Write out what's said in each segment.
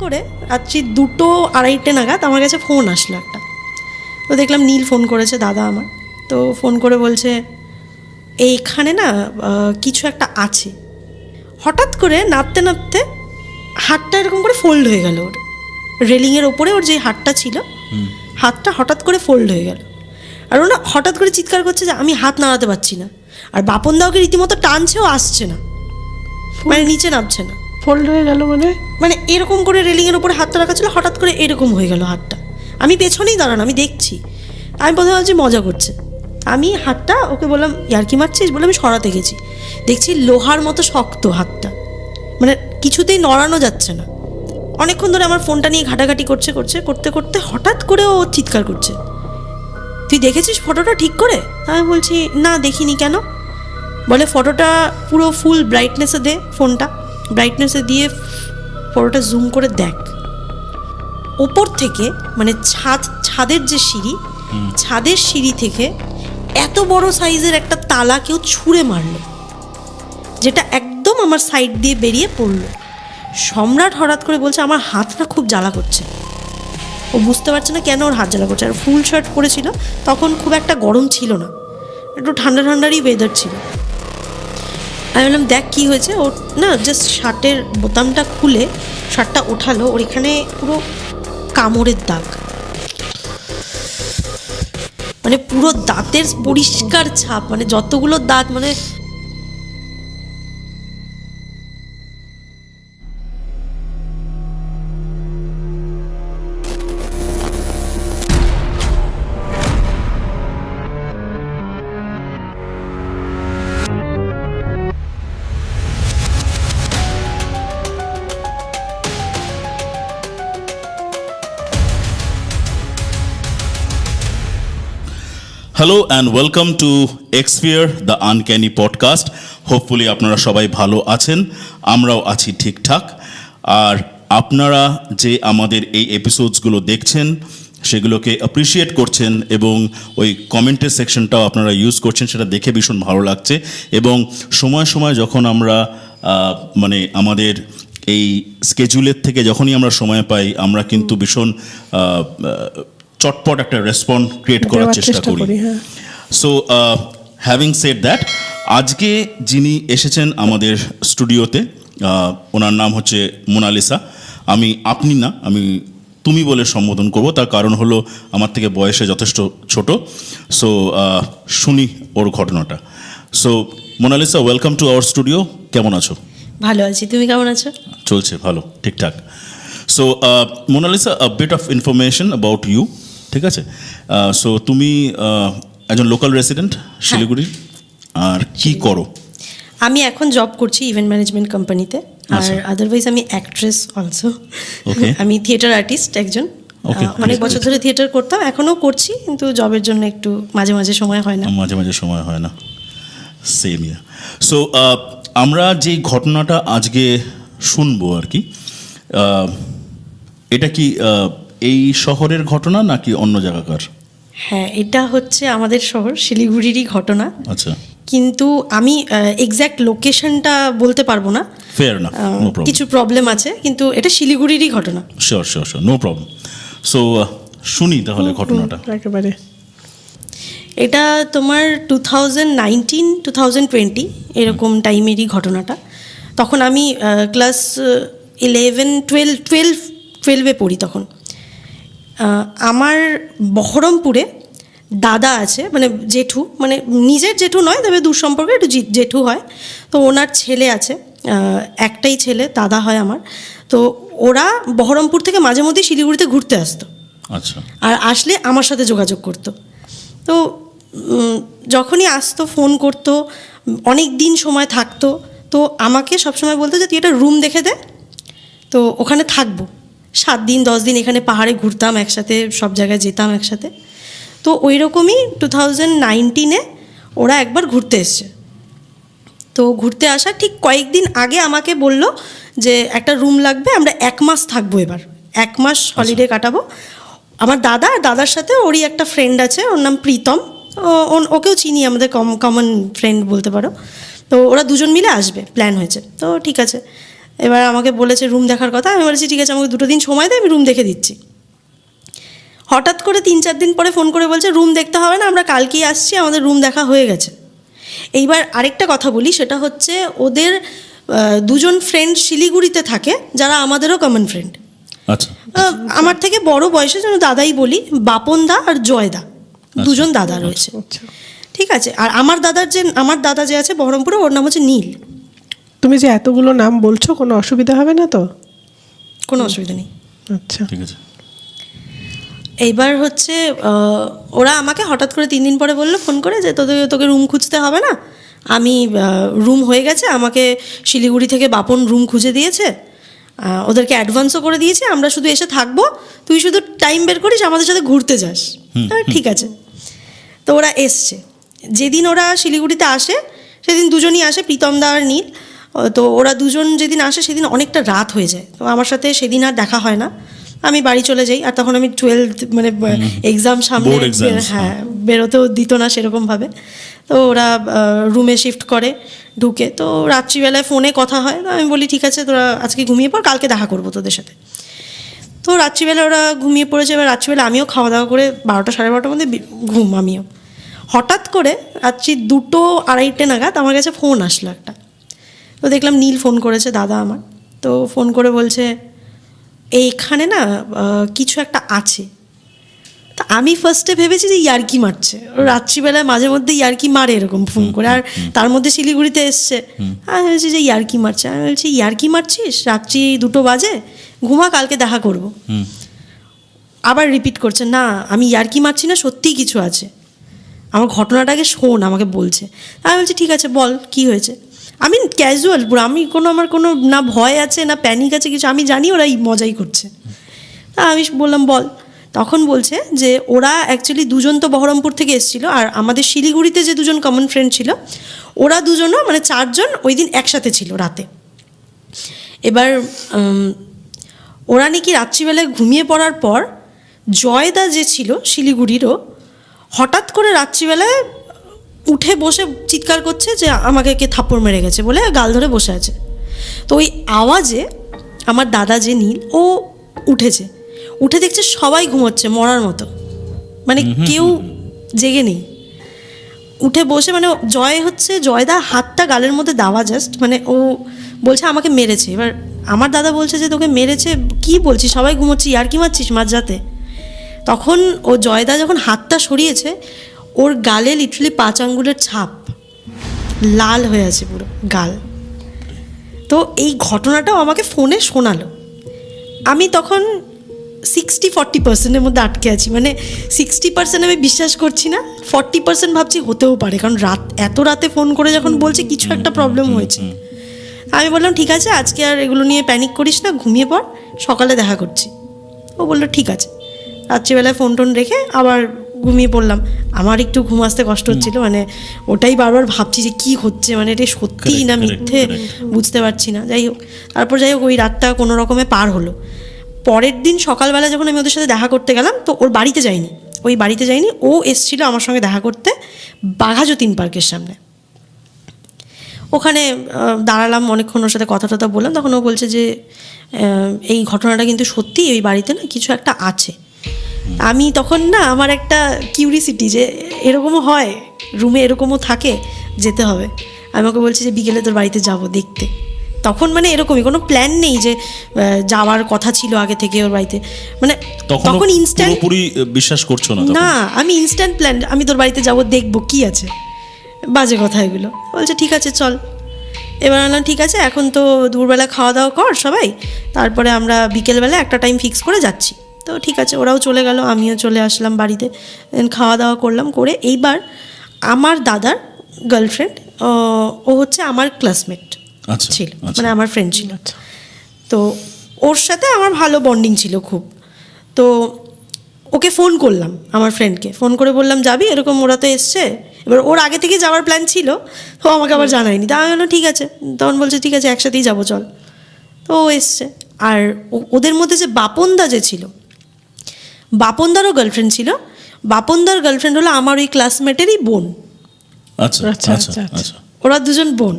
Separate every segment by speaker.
Speaker 1: করে রাত্রি 2-2:30 নাগাদ আমার কাছে ফোন আসলো একটা। তো দেখলাম নীল ফোন করেছে, দাদা আমার। তো ফোন করে বলছে এইখানে না কিছু একটা আছে। হঠাৎ করে নাড়তে নাড়তে হাতটা এরকম করে ফোল্ড হয়ে গেল, ওর রেলিংয়ের ওপরে ওর যে হাতটা ছিল হাতটা হঠাৎ করে ফোল্ড হয়ে গেল। আর ও না হঠাৎ করে চিৎকার করছে যে আমি হাত নাড়াতে পারছি না। আর বাপন দা ওকে রীতিমতো টানছেও, আসছে না, মানে নিচে নামছে না।
Speaker 2: ফোল্ড হয়ে গেল মানে
Speaker 1: এরকম করে রেলিংয়ের উপরে হাতটা রাখা ছিল, হঠাৎ করে এরকম হয়ে গেল হাতটা। আমি পেছনেই দাঁড়ানো, আমি দেখছি। আমি প্রথমে ভাবছি মজা করছে। আমি হাতটা ওকে বললাম ইয়ার্কি মারছিস বলে আমি সরাতে গেছি, দেখছি লোহার মতো শক্ত হাতটা, মানে কিছুতেই নড়ানো যাচ্ছে না। অনেকক্ষণ ধরে আমার ফোনটা নিয়ে ঘাটাঘাটি করতে করতে হঠাৎ করে ও চিৎকার করছে, তুই দেখেছিস ফটোটা ঠিক করে? আমি বলছি না দেখিনি। কেন? বলে ফটোটা পুরো ফুল ব্রাইটনেসে দে, ফোনটা ব্রাইটনেসে দিয়ে ফটোটা জুম করে দেখ। ওপর থেকে মানে ছাদের যে সিঁড়ি, ছাদের সিঁড়ি থেকে এত বড় সাইজের একটা তালা কেউ ছুঁড়ে মারলো, যেটা একদম আমার সাইড দিয়ে বেরিয়ে পড়লো। সম্রাট হঠাৎ করে বলছে আমার হাতটা খুব জ্বালা করছে। ও বুঝতে পারছে না কেন ওর হাত জ্বালা করছে। আর ফুল শার্ট পরেছিল, তখন খুব একটা গরম ছিল না, একটু ঠান্ডা ঠান্ডারই ওয়েদার ছিল। আমি বললাম দেখ কী হয়েছে। ওর না জাস্ট শার্টের বোতামটা খুলে শার্টটা ওঠালো, ওর এখানে পুরো কামড়ের দাগ, মানে পুরো দাঁতের পরিষ্কার ছাপ, মানে যতগুলো দাঁত, মানে
Speaker 3: hello and welcome to এক্সপিয়ার the uncanny podcast. Hopefully আপনারা সবাই ভালো আছেন, আমরাও আছি ঠিকঠাক। আর আপনারা যে আমাদের এই এপিসোডসগুলো দেখছেন সেগুলোকে অ্যাপ্রিসিয়েট করছেন এবং ওই কমেন্টের সেকশনটাও আপনারা ইউজ করছেন, সেটা দেখে ভীষণ ভালো লাগছে। এবং সময় সময় যখন আমরা মানে আমাদের এই স্কেজুলের থেকে যখনই আমরা সময় পাই, আমরা কিন্তু ভীষণ চটপট একটা রেসপন্স ক্রিয়েট করার চেষ্টা করি। সো হ্যাভিং সেড দ্যাট, আজকে যিনি এসেছেন আমাদের স্টুডিওতে, ওনার নাম হচ্ছে মোনালিসা। আমি আপনি না, আমি তুমি বলে সম্বোধন করব, তার কারণ হলো আমার থেকে বয়সে যথেষ্ট ছোট। সো শুনি ওর ঘটনাটা। So Monalisa, welcome to our studio. কেমন আছো?
Speaker 1: ভালো আছি, তুমি কেমন আছো?
Speaker 3: চলছে ভালো, ঠিকঠাক। So Monalisa, a bit of information about you, ঠিক আছে? সো তুমি একজন লোকাল রেসিডেন্ট শিলিগুড়ির, আর কি করো?
Speaker 1: আমি এখন জব করছি ইভেন্ট ম্যানেজমেন্ট কোম্পানিতে, আর আদারওয়াইজ আমি অ্যাক্ট্রেস অলসো। আমি থিয়েটার আর্টিস্ট একজন। অনেক বছর ধরে থিয়েটার করতাম, এখনও করছি, কিন্তু জবের জন্য একটু মাঝে মাঝে সময় হয় না।
Speaker 3: সেম ইয়ার। সো আমরা যেই ঘটনাটা আজকে শুনবো আর কি, এটা কি এই শহরের ঘটনা নাকি অন্য জায়গাকার?
Speaker 1: হ্যাঁ, এটা হচ্ছে আমাদের শহর শিলিগুড়িরই ঘটনা।
Speaker 3: আচ্ছা,
Speaker 1: কিন্তু আমি এক্স্যাক্ট লোকেশনটা বলতে পারবো না,
Speaker 3: ফেয়ার না, নো প্রবলেম।
Speaker 1: কিছু প্রবলেম আছে, কিন্তু এটা শিলিগুড়িরই ঘটনা।
Speaker 3: Sure, no problem. সো শুনি তাহলে ঘটনাটা।
Speaker 2: একেবারে
Speaker 1: এটা তোমার 2019-2020 এরকম টাইমেরই ঘটনাটা। তখন আমি ক্লাস 11-12 পড়ি তখন। আমার বহরমপুরে দাদা আছে, মানে জেঠু, মানে নিজের জেঠু নয়, তবে দূর সম্পর্কে একটু জেঠু হয়। তো ওনার ছেলে আছে, একটাই ছেলে, দাদা হয় আমার। তো ওরা বহরমপুর থেকে মাঝে মধ্যে শিলিগুড়িতে ঘুরতে আসতো।
Speaker 3: আচ্ছা।
Speaker 1: আর আসলে আমার সাথে যোগাযোগ করতো। তো যখনই আসতো ফোন করতো, অনেক দিন সময় থাকতো, তো আমাকে সবসময় বলতো যে তুই একটা রুম দেখে দে, তো ওখানে থাকবো 7 দিন 10 দিন। এখানে পাহাড়ে ঘুরতাম একসাথে, সব জায়গায় যেতাম একসাথে। তো ওই রকমই 2019-এ ওরা একবার ঘুরতে এসছে। তো ঘুরতে আসা ঠিক কয়েকদিন আগে আমাকে বলল যে একটা রুম লাগবে, আমরা 1 মাস থাকবো, এবার 1 মাস হলিডে কাটাবো। আমার দাদা আর দাদার সাথে ওরই একটা ফ্রেন্ড আছে, ওর নাম প্রীতম, ওকেও চিনি, আমাদের কমন ফ্রেন্ড বলতে পারো। তো ওরা দুজন মিলে আসবে, প্ল্যান হয়েছে। তো ঠিক আছে, এবার আমাকে বলেছে রুম দেখার কথা। আমি বলেছি ঠিক আছে, আমাকে 2 দিন সময় দেয়, আমি রুম দেখে দিচ্ছি। হঠাৎ করে 3-4 দিন পরে ফোন করে বলছে রুম দেখতে হবে না, আমরা কালকেই আসছি, আমাদের রুম দেখা হয়ে গেছে। এইবার আরেকটা কথা বলি, সেটা হচ্ছে ওদের 2জন ফ্রেন্ড শিলিগুড়িতে থাকে, যারা আমাদেরও কমন ফ্রেন্ড।
Speaker 3: আচ্ছা
Speaker 1: আমার থেকে বড় বয়সে, যেন দাদাই বলি, বাপন দা আর জয় দা, 2জন দাদা রয়েছে।
Speaker 2: আচ্ছা,
Speaker 1: ঠিক আছে। আর আমার দাদা যে আছে বহরমপুরে, ওর নাম হচ্ছে নীল।
Speaker 2: তুমি যে এতগুলো নাম বলছো, কোনো অসুবিধা হবে না তো?
Speaker 1: কোনো অসুবিধা নেই।
Speaker 2: আচ্ছা,
Speaker 3: ঠিক আছে।
Speaker 1: এইবার হচ্ছে ওরা আমাকে হঠাৎ করে 3 দিন পরে বললো ফোন করে যে তোকে রুম খুঁজতে হবে না, আমি রুম হয়ে গেছে, আমাকে শিলিগুড়ি থেকে বাপন রুম খুঁজে দিয়েছে, ওদেরকে অ্যাডভান্সও করে দিয়েছে, আমরা শুধু এসে থাকবো, তুই শুধু টাইম বের করিস আমাদের সাথে ঘুরতে যাস। ঠিক আছে। তো ওরা এসছে। যেদিন ওরা শিলিগুড়িতে আসে সেদিন 2জনই আসে, প্রীতম দা আর নীল। তো ওরা 2জন যেদিন আসে সেদিন অনেকটা রাত হয়ে যায়, তো আমার সাথে সেদিন আর দেখা হয় না, আমি বাড়ি চলে যাই। আর তখন আমি 12th মানে এক্সাম সামনে,
Speaker 3: Board exams,
Speaker 1: হ্যাঁ, বেরোতেও দিত না সেরকমভাবে। তো ওরা রুমে শিফট করে, ঢুকে। তো রাত্রিবেলায় ফোনে কথা হয়, তো আমি বলি ঠিক আছে তোরা আজকে ঘুমিয়ে পড়, কালকে দেখা করবো তোদের সাথে। তো রাত্রিবেলা ওরা ঘুমিয়ে পড়েছে। এবার রাত্রিবেলা আমিও খাওয়া দাওয়া করে 12টা সাড়ে 12টার মধ্যে ঘুম। আমিও হঠাৎ করে রাত্রি 2-2:30 নাগাদ আমার কাছে ফোন আসলো একটা। তো দেখলাম নীল ফোন করেছে, দাদা আমার। তো ফোন করে বলছে এইখানে না কিছু একটা আছে। তা আমি ফার্স্টে ভেবেছি যে ইয়ার্কি মারছে, ও রাত্রিবেলায় মাঝে মধ্যে ইয়ার্কি মারে এরকম ফোন করে, আর তার মধ্যে শিলিগুড়িতে এসছে। আমি ভেবেছি যে ইয়ার্কি মারছে। আমি বলছি ইয়ার্কি মারছিস, রাত্রি 2 বাজে, ঘুমা, কালকে দেখা করবো। আবার রিপিট করছে, না আমি ইয়ার্কি মারছি না, সত্যিই কিছু আছে, আমার ঘটনাটাকে শোন, আমাকে বলছে। আমি বলছি ঠিক আছে বল কি হয়েছে। আমি ক্যাজুয়াল পুরো, আমার কোনো না ভয় আছে না প্যানিক আছে কিছু, আমি জানি ওরা মজাই করছে। তা আমি বললাম বল। তখন বলছে যে ওরা অ্যাকচুয়ালি 2জন তো বহরমপুর থেকে এসেছিলো, আর আমাদের শিলিগুড়িতে যে 2জন কমন ফ্রেন্ড ছিল, ওরা 2জনও মানে 4জন ওই দিন একসাথে ছিল রাতে। এবার ওরা নাকি রাত্রিবেলায় ঘুমিয়ে পড়ার পর জয়দা যে ছিল শিলিগুড়িরও, হঠাৎ করে রাত্রিবেলায় উঠে বসে চিৎকার করছে যে আমাকে কে থাপ্পড় মেরে গেছে বলে, গাল ধরে বসে আছে। তো ওই আওয়াজে আমার দাদা যে নীল, ও উঠেছে, উঠে দেখছে সবাই ঘুমোচ্ছে মরার মতো, মানে কেউ জেগে নেই। উঠে বসে মানে জয়দা হাতটা গালের মধ্যে দেওয়া জাস্ট, মানে ও বলছে আমাকে মেরেছে। এবার আমার দাদা বলছে যে তোকে মেরেছে কি বলছিস, সবাই ঘুমোচ্ছি, আর কি মারছিস মাঝরাতে। তখন ও জয়দা যখন হাতটা সরিয়েছে, ওর গালে লিটারালি 5 আঙ্গুলের ছাপ, লাল হয়ে আছে পুরো গাল। তো এই ঘটনাটাও আমাকে ফোনে শোনালো। আমি তখন 60-40% মধ্যে আটকে আছি, মানে 60% আমি বিশ্বাস করছি না, 40% ভাবছি হতেও পারে, কারণ এত রাতে ফোন করে যখন বলছে কিছু একটা প্রবলেম হয়েছে। আমি বললাম ঠিক আছে আজকে আর এগুলো নিয়ে প্যানিক করিস না, ঘুমিয়ে পড়, সকালে দেখা করছি। ও বললো ঠিক আছে। রাত্রিবেলায় ফোন টোন রেখে আবার ঘুমিয়ে পড়লাম। আমার একটু ঘুম আসতে কষ্ট হচ্ছিল, মানে ওটাই বারবার ভাবছি যে কি হচ্ছে, মানে এটা সত্যিই না মিথ্যে বুঝতে পারছি না। যাই হোক ওই রাতটা কোনো রকমে পার হলো। পরের দিন সকালবেলা যখন আমি ওদের সাথে দেখা করতে গেলাম, তো ওই বাড়িতে যাইনি, ও এসছিল আমার সঙ্গে দেখা করতে বাঘাযতীন পার্কের সামনে। ওখানে দাঁড়ালাম অনেকক্ষণ, ওর সাথে কথা টথা বললাম। তখন ও বলছে যে এই ঘটনাটা কিন্তু সত্যি, ওই বাড়িতে না কিছু একটা আছে। আমি তখন না, আমার একটা কিউরিসিটি যে এরকমও হয়, রুমে এরকমও থাকে, যেতে হবে। আমি ওকে বলছি যে বিকেলে তোর বাড়িতে যাব দেখতে। তখন মানে এরকমই কোনো প্ল্যান নেই যে যাওয়ার কথা ছিল আগে থেকে ওর বাড়িতে, মানে তখন ইনস্ট্যান্ট
Speaker 3: পুরোপুরি বিশ্বাস করছো না?
Speaker 1: না, আমি ইনস্ট্যান্ট প্ল্যান, আমি তোর বাড়িতে যাব, দেখবো কি আছে। বাজে কথা এগুলো। বলছে ঠিক আছে চল। এবার বললাম ঠিক আছে, এখন তো দুপুরবেলা খাওয়া দাওয়া কর সবাই, তারপরে আমরা বিকেলবেলা একটা টাইম ফিক্স করে যাচ্ছি। তো ঠিক আছে, ওরাও চলে গেল, আমিও চলে আসলাম বাড়িতে। দেন খাওয়া দাওয়া করলাম, করে এইবার আমার দাদার গার্লফ্রেন্ড, ও হচ্ছে আমার ক্লাসমেট ছিল, মানে আমার ফ্রেন্ড ছিল। তো ওর সাথে আমার ভালো বন্ডিং ছিল খুব। তো ওকে ফোন করলাম, আমার ফ্রেন্ডকে ফোন করে বললাম যাবি, এরকম ওরা তো এসছে। এবার ওর আগে থেকে যাওয়ার প্ল্যান ছিল, তো আমাকে আবার জানায়নি। তা আমি বললাম ঠিক আছে। তখন বলছে ঠিক আছে একসাথেই যাবো চল। তো ও এসছে। আর ওদের মধ্যে যে বাপনদা যে ছিল, বাপনদারও গার্লফ্রেন্ড ছিল। বাপনদার গার্লফ্রেন্ড হলো আমার ওই ক্লাসমেটেরই বোন।
Speaker 3: আচ্ছা আচ্ছা আচ্ছা।
Speaker 1: ওরা 2জন বোন।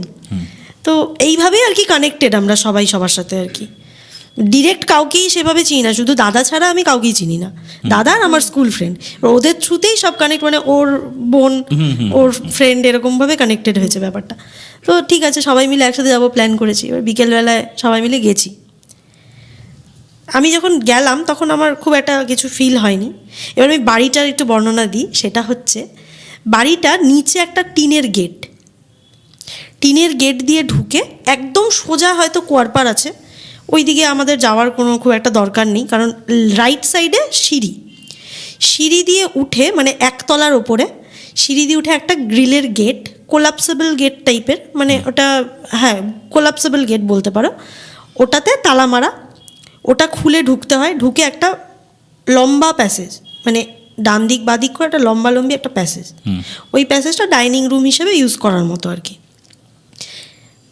Speaker 1: তো এইভাবেই আর কি কানেক্টেড আমরা সবাই সবার সাথে আর কি। ডিরেক্ট কাউকেই সেভাবে চিনি না, শুধু দাদা ছাড়া আমি কাউকেই চিনি না। দাদা আর আমার স্কুল ফ্রেন্ড, ওদের থ্রুতেই সব কানেক্ট, মানে ওর বোন ওর ফ্রেন্ড এরকমভাবে কানেক্টেড হয়েছে ব্যাপারটা। তো ঠিক আছে, সবাই মিলে একসাথে যাবো প্ল্যান করেছি। এবার বিকেলবেলায় সবাই মিলে গেছি। আমি যখন গেলাম তখন আমার খুব একটা কিছু ফিল হয়নি। এবার আমি বাড়িটার একটু বর্ণনা দিই। সেটা হচ্ছে, বাড়িটার নিচে একটা টিনের গেট দিয়ে ঢুকে একদম সোজা হয়তো কুয়ারপাড় আছে, ওইদিকে আমাদের যাওয়ার কোনো খুব একটা দরকার নেই, কারণ রাইট সাইডে সিঁড়ি দিয়ে উঠে, মানে একতলার ওপরে সিঁড়ি দিয়ে উঠে একটা গ্রিলের গেট, কোলাপসেবল গেট টাইপের, মানে ওটা, হ্যাঁ কোলাপসেবল গেট বলতে পারো। ওটাতে তালা মারা, ওটা খুলে ঢুকতে হয়। ঢুকে একটা লম্বা প্যাসেজ, মানে ডান দিক বাঁ দিক করে একটা লম্বি একটা প্যাসেজ। ওই প্যাসেজটা ডাইনিং রুম হিসেবে ইউজ করার মতো আর কি।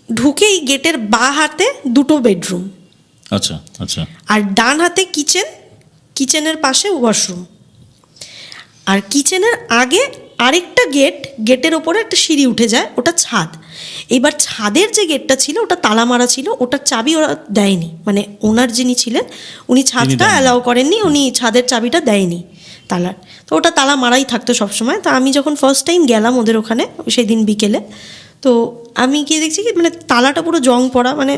Speaker 1: ঢুকেই গেটের বাঁ হাতে 2টো বেডরুম,
Speaker 3: আচ্ছা আচ্ছা,
Speaker 1: আর ডান হাতে কিচেনের পাশে ওয়াশরুম। আর কিচেনের আগে আরেকটা গেটের ওপরে একটা সিঁড়ি উঠে যায়, ওটা ছাদ। এবার ছাদের যে গেটটা ছিল ওটা তালা মারা ছিল, ওটার চাবি ওরা দেয়নি, মানে ওনার যিনি ছিলেন উনি ছাদটা অ্যালাউ করেননি, উনি ছাদের চাবিটা দেয়নি তালার। তো ওটা তালা মারাই থাকতো সবসময়। তো আমি যখন ফার্স্ট টাইম গেলাম ওদের ওখানে সেদিন বিকেলে, তো আমি গিয়ে দেখছি কি, মানে তালাটা পুরো জং পড়া, মানে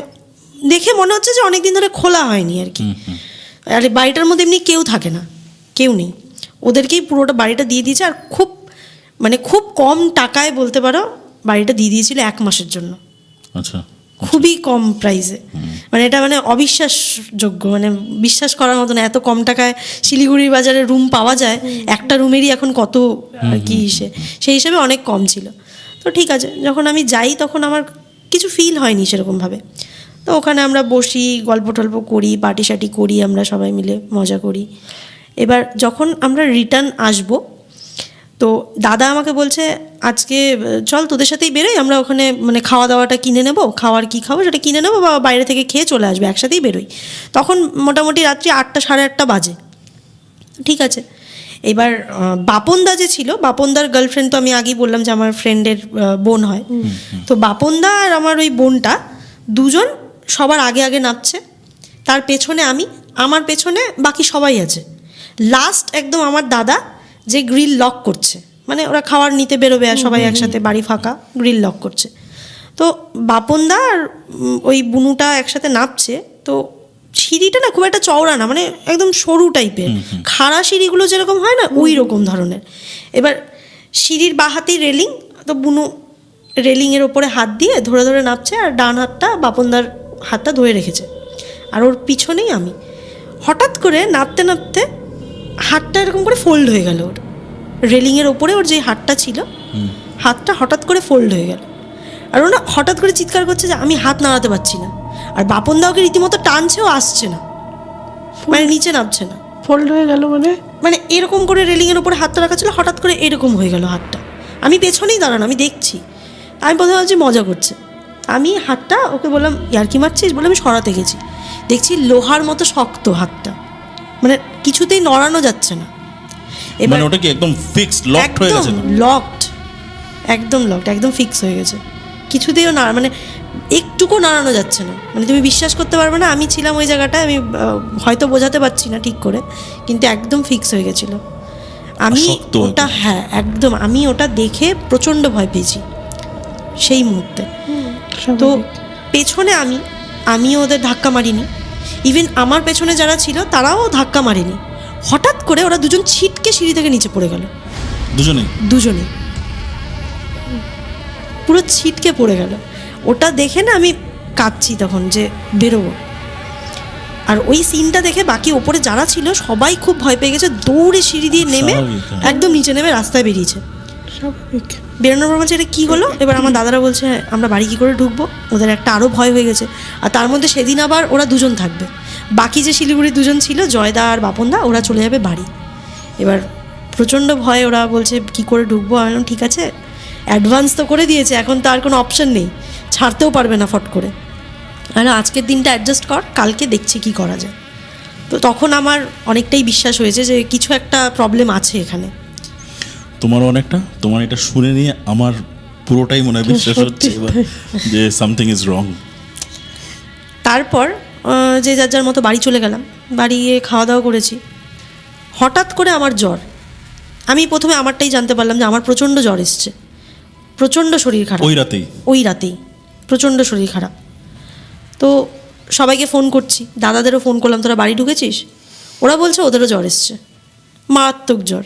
Speaker 1: দেখে মনে হচ্ছে যে অনেক দিন ধরে খোলা হয়নি আর কি। আর বাড়িটার মধ্যে এমনি কেউ থাকে না, কেউ নেই, ওদেরকেই পুরোটা বাড়িটা দিয়ে দিয়েছে। আর খুব কম টাকায় বলতে পারো বাড়িটা দিয়ে দিয়েছিল 1 মাসের জন্য।
Speaker 3: আচ্ছা,
Speaker 1: খুবই কম প্রাইসে, মানে এটা মানে অবিশ্বাসযোগ্য, মানে বিশ্বাস করার মতো না, এত কম টাকায় শিলিগুড়ির বাজারে রুম পাওয়া যায়। একটা রুমেরই এখন কত আর কি, সেই হিসেবে অনেক কম ছিল। তো ঠিক আছে, যখন আমি যাই তখন আমার কিছু ফিল হয়নি সেরকমভাবে। তো ওখানে আমরা বসি, গল্প টল্প করি, পার্টি শার্টি করি, আমরা সবাই মিলে মজা করি। এবার যখন আমরা রিটার্ন আসবো, তো দাদা আমাকে বলছে, আজকে চল তোদের সাথেই বেরোই, আমরা ওখানে মানে খাওয়া দাওয়াটা কিনে নেবো, খাওয়ার কী খাবো সেটা কিনে নেবো, বা বাইরে থেকে খেয়ে চলে আসবে, একসাথেই বেরোই। তখন মোটামুটি রাত্রি 8টা সাড়ে 8টা বাজে। ঠিক আছে, এবার বাপনদা যে ছিল, বাপনদার গার্লফ্রেন্ড, তো আমি আগেই বললাম যে আমার ফ্রেন্ডের বোন হয়। তো বাপনদা আর আমার ওই বোনটা দুজন সবার আগে নামছে, তার পেছনে আমার পেছনে বাকি সবাই আছে। লাস্ট একদম আমার দাদা, যে গ্রিল লক করছে, মানে ওরা খাবার নিতে বেরোবে আর সবাই একসাথে, বাড়ি ফাঁকা, গ্রিল লক করছে। তো বাপনদা আর ওই বুনুটা একসাথে নামছে। তো সিঁড়িটা না খুব একটা চওড়া না, মানে একদম সরু টাইপের, খাড়া সিঁড়িগুলো যেরকম হয় না ওই রকম ধরনের। এবার সিঁড়ির বাঁ হাতেই রেলিং, তো বুনু রেলিংয়ের ওপরে হাত দিয়ে ধরে ধরে নামছে, আর ডান হাতটা বাপনদার হাতটা ধরে রেখেছে, আর ওর পিছনেই আমি। হঠাৎ করে নামতে নামতে হাতটা এরকম করে ফোল্ড হয়ে গেল, ওর রেলিংয়ের ওপরে ওর যে হাতটা ছিল, হাতটা হঠাৎ করে ফোল্ড হয়ে গেল। আর ও না হঠাৎ করে চিৎকার করছে যে আমি হাত নাড়াতে পারছি না। আর বাপনদা ওকে রীতিমতো টানছেও, আসছে না, মানে নিচে নামছে না।
Speaker 2: ফোল্ড হয়ে গেল মানে
Speaker 1: এরকম করে রেলিংয়ের ওপরে হাতটা রাখা ছিল, হঠাৎ করে এরকম হয়ে গেল হাতটা। আমি পেছনেই দাঁড়ানো, আমি দেখছি। আমি প্রথমে ভাবছি মজা করছে, আমি হাতটা ওকে বললাম ইয়ার্কি মারছিস বলে আমি সরাতে গেছি, দেখছি লোহার মতো শক্ত হাতটা, মানে কিছুতেই নড়ানো যাচ্ছে না।
Speaker 3: মানে ওটা কি একদম ফিক্সড লকড হয়ে গেছে?
Speaker 1: একদম লকড, একদম ফিক্স হয়ে গেছে, কিছুতেইও না, মানে একটুকু নাড়ানো যাচ্ছে না। মানে তুমি বিশ্বাস করতে পারবে না, আমি ছিলাম ওই জায়গাটায়, আমি হয়তো বোঝাতে পারছি না ঠিক করে, কিন্তু একদম ফিক্স হয়ে গেছিল। আমি ওটা, হ্যাঁ একদম, আমি ওটা দেখে প্রচণ্ড ভয় পেয়েছি সেই মুহূর্তে। তো পেছনে আমিও ওদের ধাক্কা মারিনি, ইভেন আমার পেছনে যারা ছিল তারাও ধাক্কা মারেনি। হঠাৎ করে ওরা দুজন ছিটকে সিঁড়ি থেকে নিচে পড়ে গেল, দুজনে পুরো ছিটকে পড়ে গেল। ওটা দেখে না আমি কাঁদছি তখন যে বেরোবো। আর ওই সিনটা দেখে বাকি ওপরে যারা ছিল সবাই খুব ভয় পেয়ে গেছে, দৌড়ে সিঁড়ি দিয়ে নেমে একদম নিচে নেমে রাস্তায় বেরিয়েছে। বেরোনোর পর বলছে এটা কী হলো। এবার আমার দাদারা বলছে আমরা বাড়ি কী করে ঢুকবো, ওদের একটা আরও ভয় হয়ে গেছে। আর তার মধ্যে সেদিন আবার ওরা দুজন থাকবে, বাকি যে শিলিগুড়ির দুজন ছিল জয়দা আর বাপনদা, ওরা চলে যাবে বাড়ি। এবার প্রচণ্ড ভয়, ওরা বলছে কী করে ঢুকবো। আমি বললাম ঠিক আছে, অ্যাডভান্স তো করে দিয়েছে, এখন তো আর কোনো অপশান নেই, ছাড়তেও পারবে না ফট করে। আর আজকের দিনটা অ্যাডজাস্ট কর, কালকে দেখছি কি করা যায়। তো তখন আমার অনেকটাই বিশ্বাস হয়েছে যে কিছু একটা প্রবলেম আছে এখানে।
Speaker 3: তোমারও অনেকটা। তোমার এটা শুনে নিয়ে আমার পুরোটাই মনে হয় বিশ্বাস হচ্ছে এবার যে সামথিং ইজ রং।
Speaker 1: তারপর যে যার যার মতো বাড়ি চলে গেলাম, বাড়ি গিয়ে খাওয়া দাওয়া করেছি। হঠাৎ করে আমার জ্বর, আমি প্রথমে আমারটাই জানতে পারলাম যে আমার প্রচণ্ড জ্বর এসছে, প্রচণ্ড শরীর খারাপ ওই রাতেই প্রচণ্ড শরীর খারাপ। তো সবাইকে ফোন করছি, দাদাদেরও ফোন করলাম, তোরা বাড়ি ঢুকেছিস? ওরা বলছে ওদেরও জ্বর এসছে, মারাত্মক জ্বর।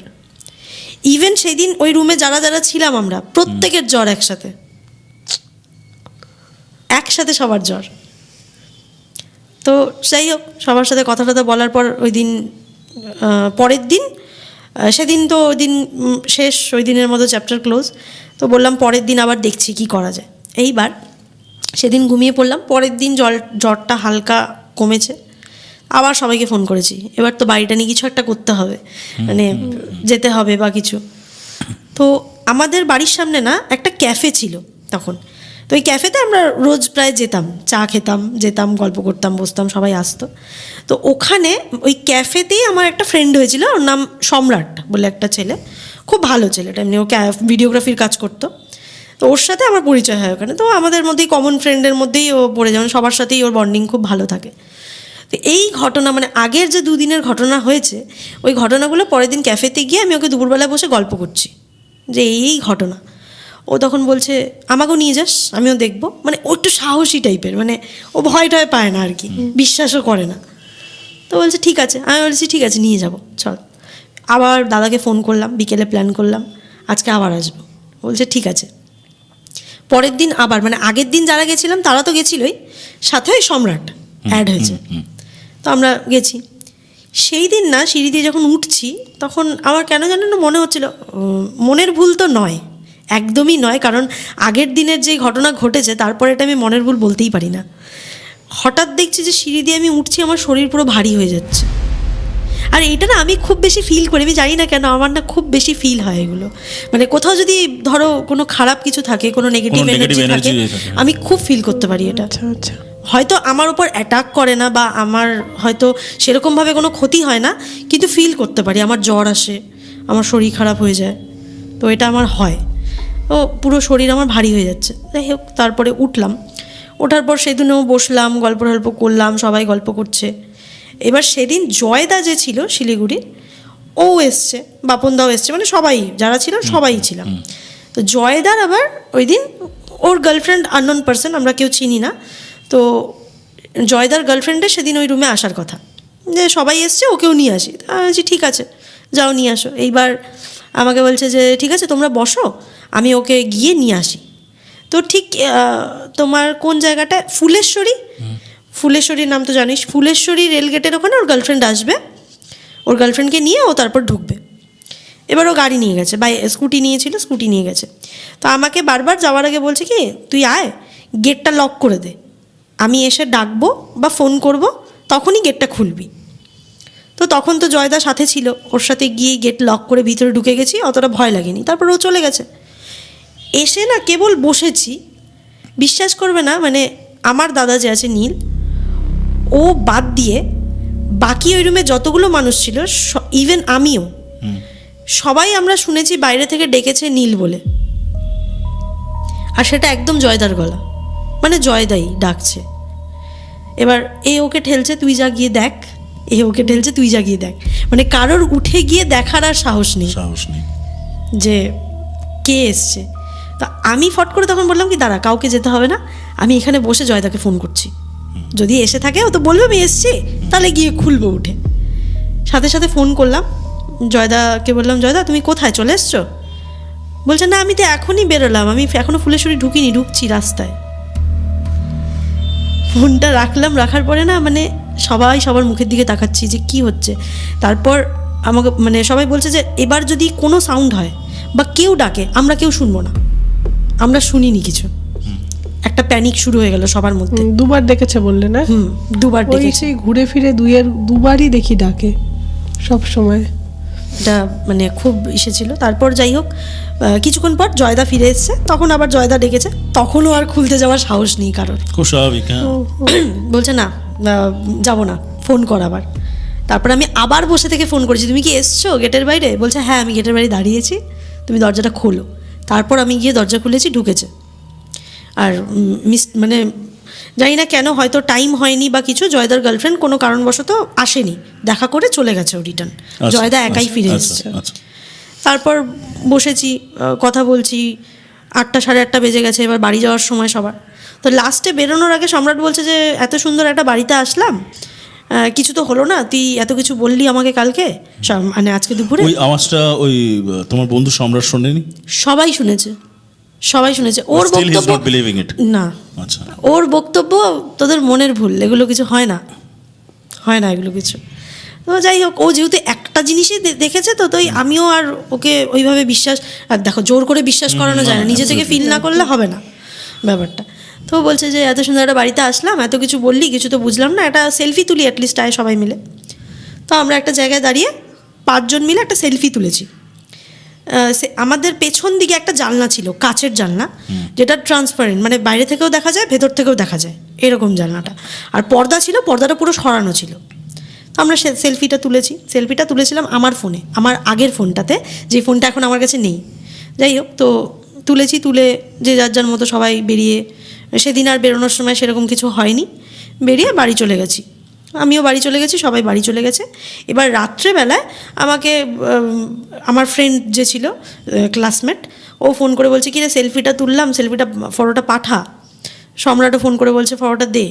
Speaker 1: ইভেন সেদিন ওই রুমে যারা যারা ছিলাম আমরা প্রত্যেকের জ্বর একসাথে সবার জ্বর। তো যাই হোক, সবার সাথে কথা টথা বলার পর ওই দিন পরের দিন, সেদিন তো ওই দিন শেষ, ওই দিনের মতো চ্যাপ্টার ক্লোজ। তো বললাম পরের দিন আবার দেখছি কি করা যায়। এইবার সেদিন ঘুমিয়ে পড়লাম, পরের দিন জ্বরটা হালকা কমেছে, আবার সবাইকে ফোন করেছি। এবার তো বাড়িটা নিয়ে কিছু একটা করতে হবে, মানে যেতে হবে বা কিছু। তো আমাদের বাড়ির সামনে না একটা ক্যাফে ছিল তখন, তো ওই ক্যাফেতে আমরা রোজ প্রায় যেতাম, চা খেতাম, যেতাম, গল্প করতাম, বসতাম, সবাই আসতো। তো ওখানে ওই ক্যাফেতেই আমার একটা ফ্রেন্ড হয়েছিল, ওর নাম সম্রাট বলে একটা ছেলে, খুব ভালো ছেলেটা, এমনি ও ভিডিওগ্রাফির কাজ করতো। তো ওর সাথে আমার পরিচয় হয় ওখানে। তো আমাদের মধ্যেই কমন ফ্রেন্ডের মধ্যেই ও পড়ে, যেমন সবার সাথেই ওর বন্ডিং খুব ভালো থাকে। তো এই ঘটনা, মানে আগের যে দুদিনের ঘটনা হয়েছে, ওই ঘটনাগুলো পরের দিন ক্যাফেতে গিয়ে আমি ওকে দুপুরবেলা বসে গল্প করছি যে এই ঘটনা। ও তখন বলছে আমাকেও নিয়ে যাস, আমিও দেখবো। মানে ও একটু সাহসী টাইপের, মানে ও ভয় টয় পায় না আর কি, বিশ্বাসও করে না। তো বলছে ঠিক আছে, আমি বলছি ঠিক আছে নিয়ে যাব, চল। আবার দাদাকে ফোন করলাম, বিকেলে প্ল্যান করলাম আজকে আবার আসবো। বলছে ঠিক আছে। পরের দিন আবার, মানে আগের দিন যারা গেছিলাম তারা তো গেছিলই, সাথে ওই সম্রাট অ্যাড হয়েছে। তো আমরা গেছি। সেই দিন না সিঁড়ি দিয়ে যখন উঠছি, তখন আমার কেন জানো না মনে হচ্ছিল, মনের ভুল তো নয়, একদমই নয়, কারণ আগের দিনের যে ঘটনা ঘটেছে তারপরে এটা আমি মনের ভুল বলতেই পারি না। হঠাৎ দেখছি যে সিঁড়ি দিয়ে আমি উঠছি, আমার শরীর পুরো ভারী হয়ে যাচ্ছে। আর এটা না আমি খুব বেশি ফিল করি, আমি জানি না কেন, আমার না খুব বেশি ফিল হয় এগুলো। মানে কোথাও যদি ধরো কোনো খারাপ কিছু থাকে, কোনো নেগেটিভ এনার্জি থাকে, আমি খুব ফিল করতে পারি এটা।
Speaker 2: আচ্ছা,
Speaker 1: হয়তো আমার উপর অ্যাটাক করে না বা আমার হয়তো সেরকমভাবে কোনো ক্ষতি হয় না, কিন্তু ফিল করতে পারি, আমার জ্বর আসে, আমার শরীর খারাপ হয়ে যায়। তো এটা আমার হয়, ও পুরো শরীর আমার ভারী হয়ে যাচ্ছে। যাই হোক, তারপরে উঠলাম, ওঠার পর সেদিনও বসলাম, গল্প করলাম, সবাই গল্প করছে। এবার সেদিন জয়দা যে ছিল শিলিগুড়ির, ও এসছে, বাপনদাও এসছে, মানে সবাই যারা ছিল সবাই ছিলাম। তো জয়দার আবার ওই দিন ওর গার্লফ্রেন্ড আননোন পার্সন, আমরা কেউ চিনি না। তো জয়দার গার্লফ্রেন্ডের সেদিন ওই রুমে আসার কথা, যে সবাই এসছে ওকেও নিয়ে আসি। আমি বলছি ঠিক আছে যাও নিয়ে আসো। এইবার আমাকে বলছে যে ঠিক আছে তোমরা বসো, আমি ওকে গিয়ে নিয়ে আসি। তো ঠিক তোমার কোন জায়গাটা, ফুলেশ্বরীর নাম তো জানিস, ফুলেশ্বরী রেলগেটের ওখানে ওর গার্লফ্রেন্ড আসবে, ওর গার্লফ্রেন্ডকে নিয়ে ও তারপর ঢুকবে। এবার ও গাড়ি নিয়ে গেছে, স্কুটি নিয়েছিল, স্কুটি নিয়ে গেছে। তো আমাকে বারবার যাওয়ার আগে বলছে কি তুই আয়, গেটটা লক করে দে, আমি এসে ডাকবো বা ফোন করব, তখনই গেটটা খুলবি। তো তখন তো জয়দা সাথে ছিল, ওর সাথে গিয়ে গেট লক করে ভিতরে ঢুকে গেছি, অতটা ভয় লাগেনি। তারপর ও চলে গেছে। এসে না কেবল বসেছি, বিশ্বাস করবে না, মানে আমার দাদা যে আছে নীল, ও বাদ দিয়ে বাকি ওই রুমে যতগুলো মানুষ ছিল, ইভেন আমিও, সবাই আমরা শুনেছি বাইরে থেকে ডেকেছে নীল বলে। আর সেটা একদম জয়দার গলা, মানে জয়দাই ডাকছে। এবার এ ওকে ঠেলছে তুই যা গিয়ে দেখ, এ ওকে ঠেলছে তুই যা গিয়ে দেখ, মানে কারোর উঠে গিয়ে দেখার আর সাহস নেই যে কে এসছে। তা আমি ফট করে তখন বললাম কি দাঁড়া, কাউকে যেতে হবে না, আমি এখানে বসে জয়দাকে ফোন করছি, যদি এসে থাকে ও তো বলবে আমি এসছি, তাহলে গিয়ে খুলবো উঠে। সাথে সাথে ফোন করলাম জয়দাকে, বললাম জয়দা তুমি কোথায়, চলে এসছো? বলছে না আমি তো এখনই বেরোলাম, আমি এখনও ফুলেশ্বরী ঢুকিনি, ঢুকছি রাস্তায়। ফোনটা রাখলাম, রাখার পরে না মানে সবাই সবার মুখের দিকে তাকাচ্ছি যে কি হচ্ছে। তারপর আমাকে মানে সবাই বলছে যে এবার যদি কোনো সাউন্ড হয় বা কেউ ডাকে আমরা কেউ শুনবো না, আমরা শুনিনি কিছু। একটা প্যানিক শুরু হয়ে গেল সবার মধ্যে।
Speaker 2: দুবার ডেকেছে বললে না?
Speaker 1: দুবার ডেকেছে,
Speaker 2: ঘুরে ফিরে দুবারই দেখি ডাকে সব সময়।
Speaker 1: এটা মানে খুব ছিল। তারপর যাই হোক কিছুক্ষণ পর জয়দা ফিরে এসছে, তখন আবার জয়দা ডেকেছে, তখনও আর খুলতে যাওয়ার সাহস নেই কারোর।
Speaker 3: খুব স্বাভাবিক।
Speaker 1: বলছে না যাবো না, ফোন কর আবার। তারপর আমি আবার বসে থেকে ফোন করেছি, তুমি কি এসছো গেটের বাইরে? বলছে হ্যাঁ আমি গেটের বাইরে দাঁড়িয়েছি, তুমি দরজাটা খোলো। তারপর আমি গিয়ে দরজা খুলেছি, ঢুকেছে। আর মানে জানি না কেন, হয়তো টাইম হয়নি বা কিছু, জয়দার গার্লফ্রেন্ড কোনো কারণবশত আসেনি, দেখা করে চলে গেছে ও রিটার্ন। জয়দা একাই ফিরে এসেছে। তারপর বসেছি, কথা বলছি, 8টা সাড়ে 8টা বেজে গেছে, এবার বাড়ি যাওয়ার সময় সবার। তো লাস্টে বেরোনোর আগে সম্রাট বলছে যে এত সুন্দর একটা বাড়িতে আসলাম, কিছু তো হলো না, তুই এত কিছু বললি আমাকে কালকে, মানে আজকে দুপুরে।
Speaker 3: ওই আওয়াজটা ওই তোমার বন্ধু সম্রাট শোনেনি?
Speaker 1: সবাই শুনেছে, সবাই শুনেছে। ওর বক্তব্য না,
Speaker 3: আচ্ছা,
Speaker 1: ওর বক্তব্য তোদের মনের ভুল, এগুলো কিছু হয় না, হয় না এগুলো কিছু। তো যাই হোক, ও যেহেতু একটা জিনিসই দেখেছে, তো তাই আমিও আর ওকে ওইভাবে বিশ্বাস, আর দেখো জোর করে বিশ্বাস করানো যায় না, নিজে থেকে ফিল না করলে হবে না ব্যাপারটা। তো বলছে যে এত সুন্দর একটা বাড়িতে আসলাম, এত কিছু বললি, কিছু তো বুঝলাম না, একটা সেলফি তুলি অ্যাটলিস্ট আয় সবাই মিলে। তো আমরা একটা জায়গায় দাঁড়িয়ে 5 জন মিলে একটা সেলফি তুলেছি। আমাদের পেছন দিকে একটা জানলা ছিল, কাচের জানলা, যেটা ট্রান্সপারেন্ট, মানে বাইরে থেকেও দেখা যায়, ভেতর থেকেও দেখা যায়, এরকম জানলাটা। আর পর্দা ছিল, পর্দাটা পুরো সরানো ছিল। তো আমরা সেলফিটা তুলেছি। সেলফিটা তুলেছিলাম আমার ফোনে, আমার আগের ফোনটাতে, যে ফোনটা এখন আমার কাছে নেই। যাই হোক, তো তুলেছি, তুলে যে যার যার মতো সবাই বেরিয়ে, সেদিন আর বেরোনোর সময় সেরকম কিছু হয়নি, বেরিয়ে বাড়ি চলে গেছি। আমিও বাড়ি চলে গেছি, সবাই বাড়ি চলে গেছে। এবার রাত্রেবেলায় আমাকে আমার ফ্রেন্ড যে ছিল, ক্লাসমেট, ও ফোন করে বলছে, কিরে সেলফিটা তুললাম, সেলফিটা ফটোটা পাঠা। সম্রাটও ফোন করে বলছে ফটোটা দে।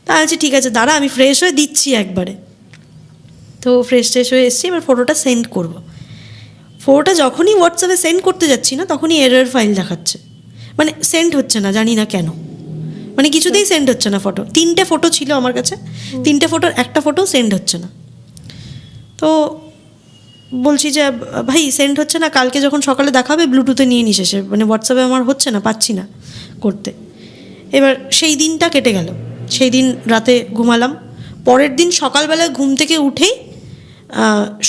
Speaker 1: তা বলছি ঠিক আছে দাঁড়া, আমি ফ্রেশ হয়ে দিচ্ছি একবারে। তো ফ্রেশ হয়ে এসেছি, এবার ফটোটা সেন্ড করব। ফটোটা যখনই হোয়াটসঅ্যাপে সেন্ড করতে যাচ্ছি না, তখনই এরর ফাইল দেখাচ্ছে, মানে সেন্ড হচ্ছে না, জানি না কেন, মানে কিছুতেই সেন্ড হচ্ছে না ফটো। 3টে ফটো ছিল আমার কাছে, 3টে ফটোর একটা ফটো সেন্ড হচ্ছে না। তো বলছি যে ভাই সেন্ড হচ্ছে না, কালকে যখন সকালে দেখা হবে ব্লুটুথে নিয়ে নিস এসে, মানে হোয়াটসঅ্যাপে আমার হচ্ছে না, পাচ্ছি না করতে। এবার সেই দিনটা কেটে গেল, সেই দিন রাতে ঘুমালাম। পরের দিন সকালবেলায় ঘুম থেকে উঠেই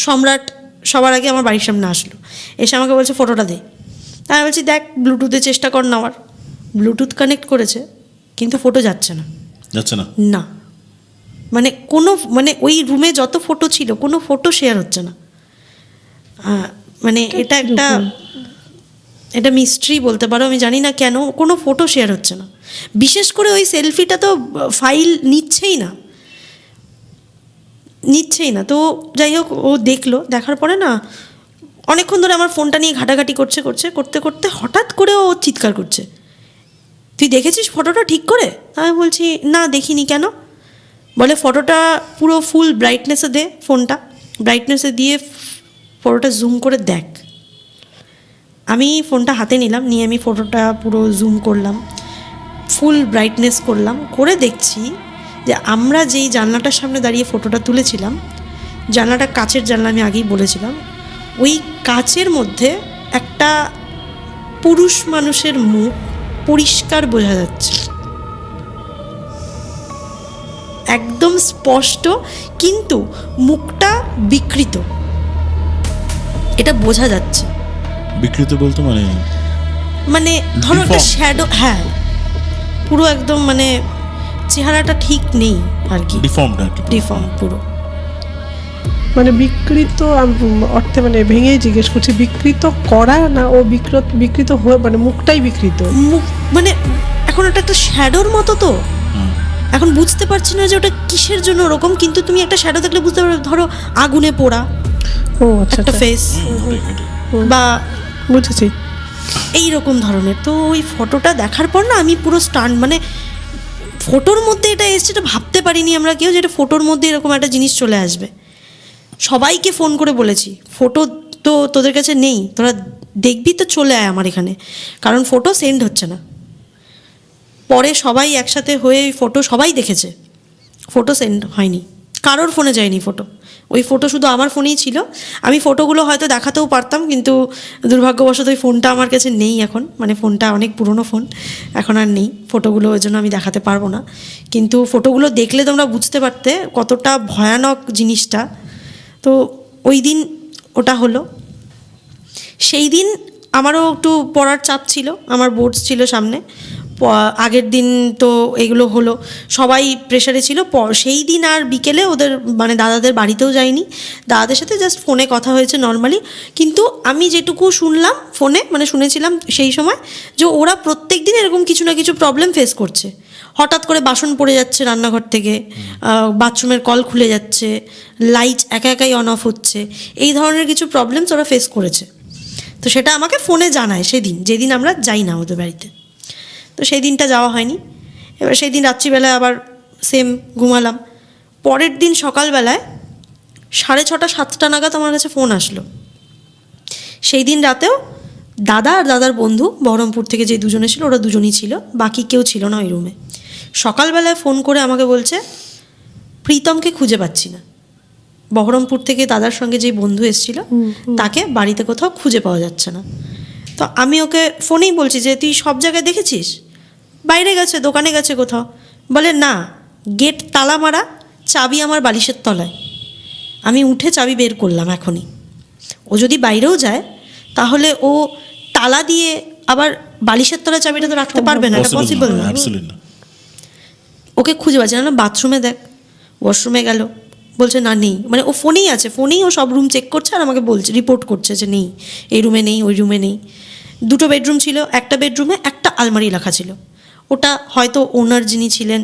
Speaker 1: সম্রাট সবার আগে আমার বাড়ির সামনে আসলো, এসে আমাকে বলছে ফটোটা দে। আমি বলছি দেখ ব্লুটুথে চেষ্টা কর নেওয়ার। ব্লুটুথ কানেক্ট করেছে, কিন্তু ফটো যাচ্ছে না,
Speaker 3: যাচ্ছে না,
Speaker 1: না, মানে কোনো, মানে ওই রুমে যত ফটো ছিল কোনো ফটো শেয়ার হচ্ছে না। মানে এটা মিস্ট্রি বলতে পারো, আমি জানি না কেন কোনো ফটো শেয়ার হচ্ছে না। বিশেষ করে ওই সেলফিটা তো ফাইল নিচ্ছেই না। তো যাই হোক, ও দেখলো, দেখার পরে না অনেকক্ষণ ধরে আমার ফোনটা নিয়ে ঘাটাঘাটি করতে হঠাৎ করে ও চিৎকার করছে, তুই দেখেছিস ফটোটা ঠিক করে? আমি বলছি না দেখিনি। কেন? বলে ফটোটা পুরো ফুল ব্রাইটনেসে দে, ফোনটা ব্রাইটনেসে দিয়ে ফটোটা জুম করে দেখ। আমি ফোনটা হাতে নিলাম, নিয়ে আমি ফটোটা পুরো জুম করলাম, ফুল ব্রাইটনেস করলাম, করে দেখছি যে আমরা যেই জানলাটার সামনে দাঁড়িয়ে ফটোটা তুলেছিলাম, জানলাটা কাচের জানলা, আমি আগেই বলেছিলাম, ওই কাচের মধ্যে একটা পুরুষ মানুষের মুখ পরিষ্কার বোঝা যাচ্ছে, একদম স্পষ্ট, কিন্তু মুখটা বিকৃত, এটা বোঝা যাচ্ছে।
Speaker 3: বিকৃত বলতে
Speaker 1: মানে ধরো একটা শ্যাডো, হ্যাঁ পুরো একদম, মানে চেহারাটা ঠিক নেই আর কি, ডিফর্ম পুরো।
Speaker 2: মানে বিকৃত অর্থে, মানে ভেঙেই জিজ্ঞেস করছি, বিকৃত করা না ও বিকৃত হয়ে, মানে মুখটাই বিকৃত,
Speaker 1: মুখ মানে এখন ওটা একটা শ্যাডোর মতো, তো এখন বুঝতে পারছি না যে ওটা কিসের জন্য ওরকম, কিন্তু তুমি একটা শ্যাডো দেখলে বুঝতে পারবে, ধরো আগুনে পোড়া একটা ফেস, বা
Speaker 2: বুঝেছি
Speaker 1: এইরকম ধরনের। তো ওই ফটোটা দেখার পর না আমি পুরো স্টান, মানে ফটোর মধ্যে এটা এসছে, এটা ভাবতে পারিনি আমরা কেউ, যে এটা ফটোর মধ্যে এরকম একটা জিনিস চলে আসবে। সবাইকে ফোন করে বলেছি ফটো তো তোদের কাছে নেই, তোরা দেখবি তো চলে আয় আমার এখানে, কারণ ফটো সেন্ড হচ্ছে না। পরে সবাই একসাথে হয়ে ফটো সবাই দেখেছে, ফটো সেন্ড হয়নি, কারোর ফোনে যায়নি ফটো, ওই ফটো শুধু আমার ফোনেই ছিল। আমি ফটোগুলো হয়তো দেখাতেও পারতাম, কিন্তু দুর্ভাগ্যবশত ওই ফোনটা আমার কাছে নেই এখন, মানে ফোনটা অনেক পুরনো ফোন, এখন আর নেই ফটোগুলো, ওই জন্য আমি দেখাতে পারবো না। কিন্তু ফটোগুলো দেখলে তোমরা বুঝতে পারতে কতটা ভয়ানক জিনিসটা। তো ওই দিন ওটা হলো। সেই দিন আমারও একটু পড়ার চাপ ছিল, আমার বোর্ডস ছিল সামনে, আগের দিন তো এগুলো হলো, সবাই প্রেশারে ছিল। সেই দিন আর বিকেলে ওদের মানে দাদাদের বাড়িতেও যাইনি, দাদাদের সাথে জাস্ট ফোনে কথা হয়েছে নর্মালি। কিন্তু আমি যেটুকু শুনলাম ফোনে, মানে শুনেছিলাম সেই সময়, যে ওরা প্রত্যেক দিন এরকম কিছু না কিছু প্রবলেম ফেস করছে। হঠাৎ করে বাসন পড়ে যাচ্ছে রান্নাঘর থেকে, বাথরুমের কল খুলে যাচ্ছে, লাইট একা একাই অন অফ হচ্ছে, এই ধরনের কিছু প্রবলেমস ওরা ফেস করেছে। তো সেটা আমাকে ফোনে জানায় সেদিন, যেদিন আমরা যাই না ওদের বাড়িতে। তো সেই দিনটা যাওয়া হয়নি। এবার সেই দিন রাত্রিবেলায় আবার সেম ঘুমালাম। পরের দিন সকালবেলায় 6:30 7টা নাগাদ আমার কাছে ফোন আসলো। সেই দিন রাতেও দাদা আর দাদার বন্ধু বহরমপুর থেকে যে দুজনে ছিল, ওরা দুজনই ছিল, বাকি কেউ ছিল না ওই রুমে। সকালবেলায় ফোন করে আমাকে বলছে প্রীতমকে খুঁজে পাচ্ছি না। বহরমপুর থেকে দাদার সঙ্গে যে বন্ধু এসেছিল তাকে বাড়িতে কোথাও খুঁজে পাওয়া যাচ্ছে না। তো আমি ওকে ফোনেই বলছি যে তুই সব জায়গায় দেখেছিস? বাইরে গেছে, দোকানে গেছে কোথাও। বলে না, গেট তালা মারা, চাবি আমার বালিশের তলায়। আমি উঠে চাবি বের করলাম এখনই। ও যদি বাইরেও যায় তাহলে ও তালা দিয়ে আবার বালিশের তলায় চাবিটা তো রাখতে পারবে না, এটা পসিবল না। ওকে খুঁজে পাচ্ছে না। বাথরুমে দেখ, ওয়াশরুমে গেল, বলছে না নেই। মানে ও ফোনেই আছে, ফোনেই ও সব রুম চেক করছে আর আমাকে বলছে, রিপোর্ট করছে যে নেই, এই রুমে নেই, ওই রুমে নেই। 2টো বেডরুম ছিল, একটা বেডরুমে একটা আলমারি রাখা ছিল। ওটা হয়তো ওনার যিনি ছিলেন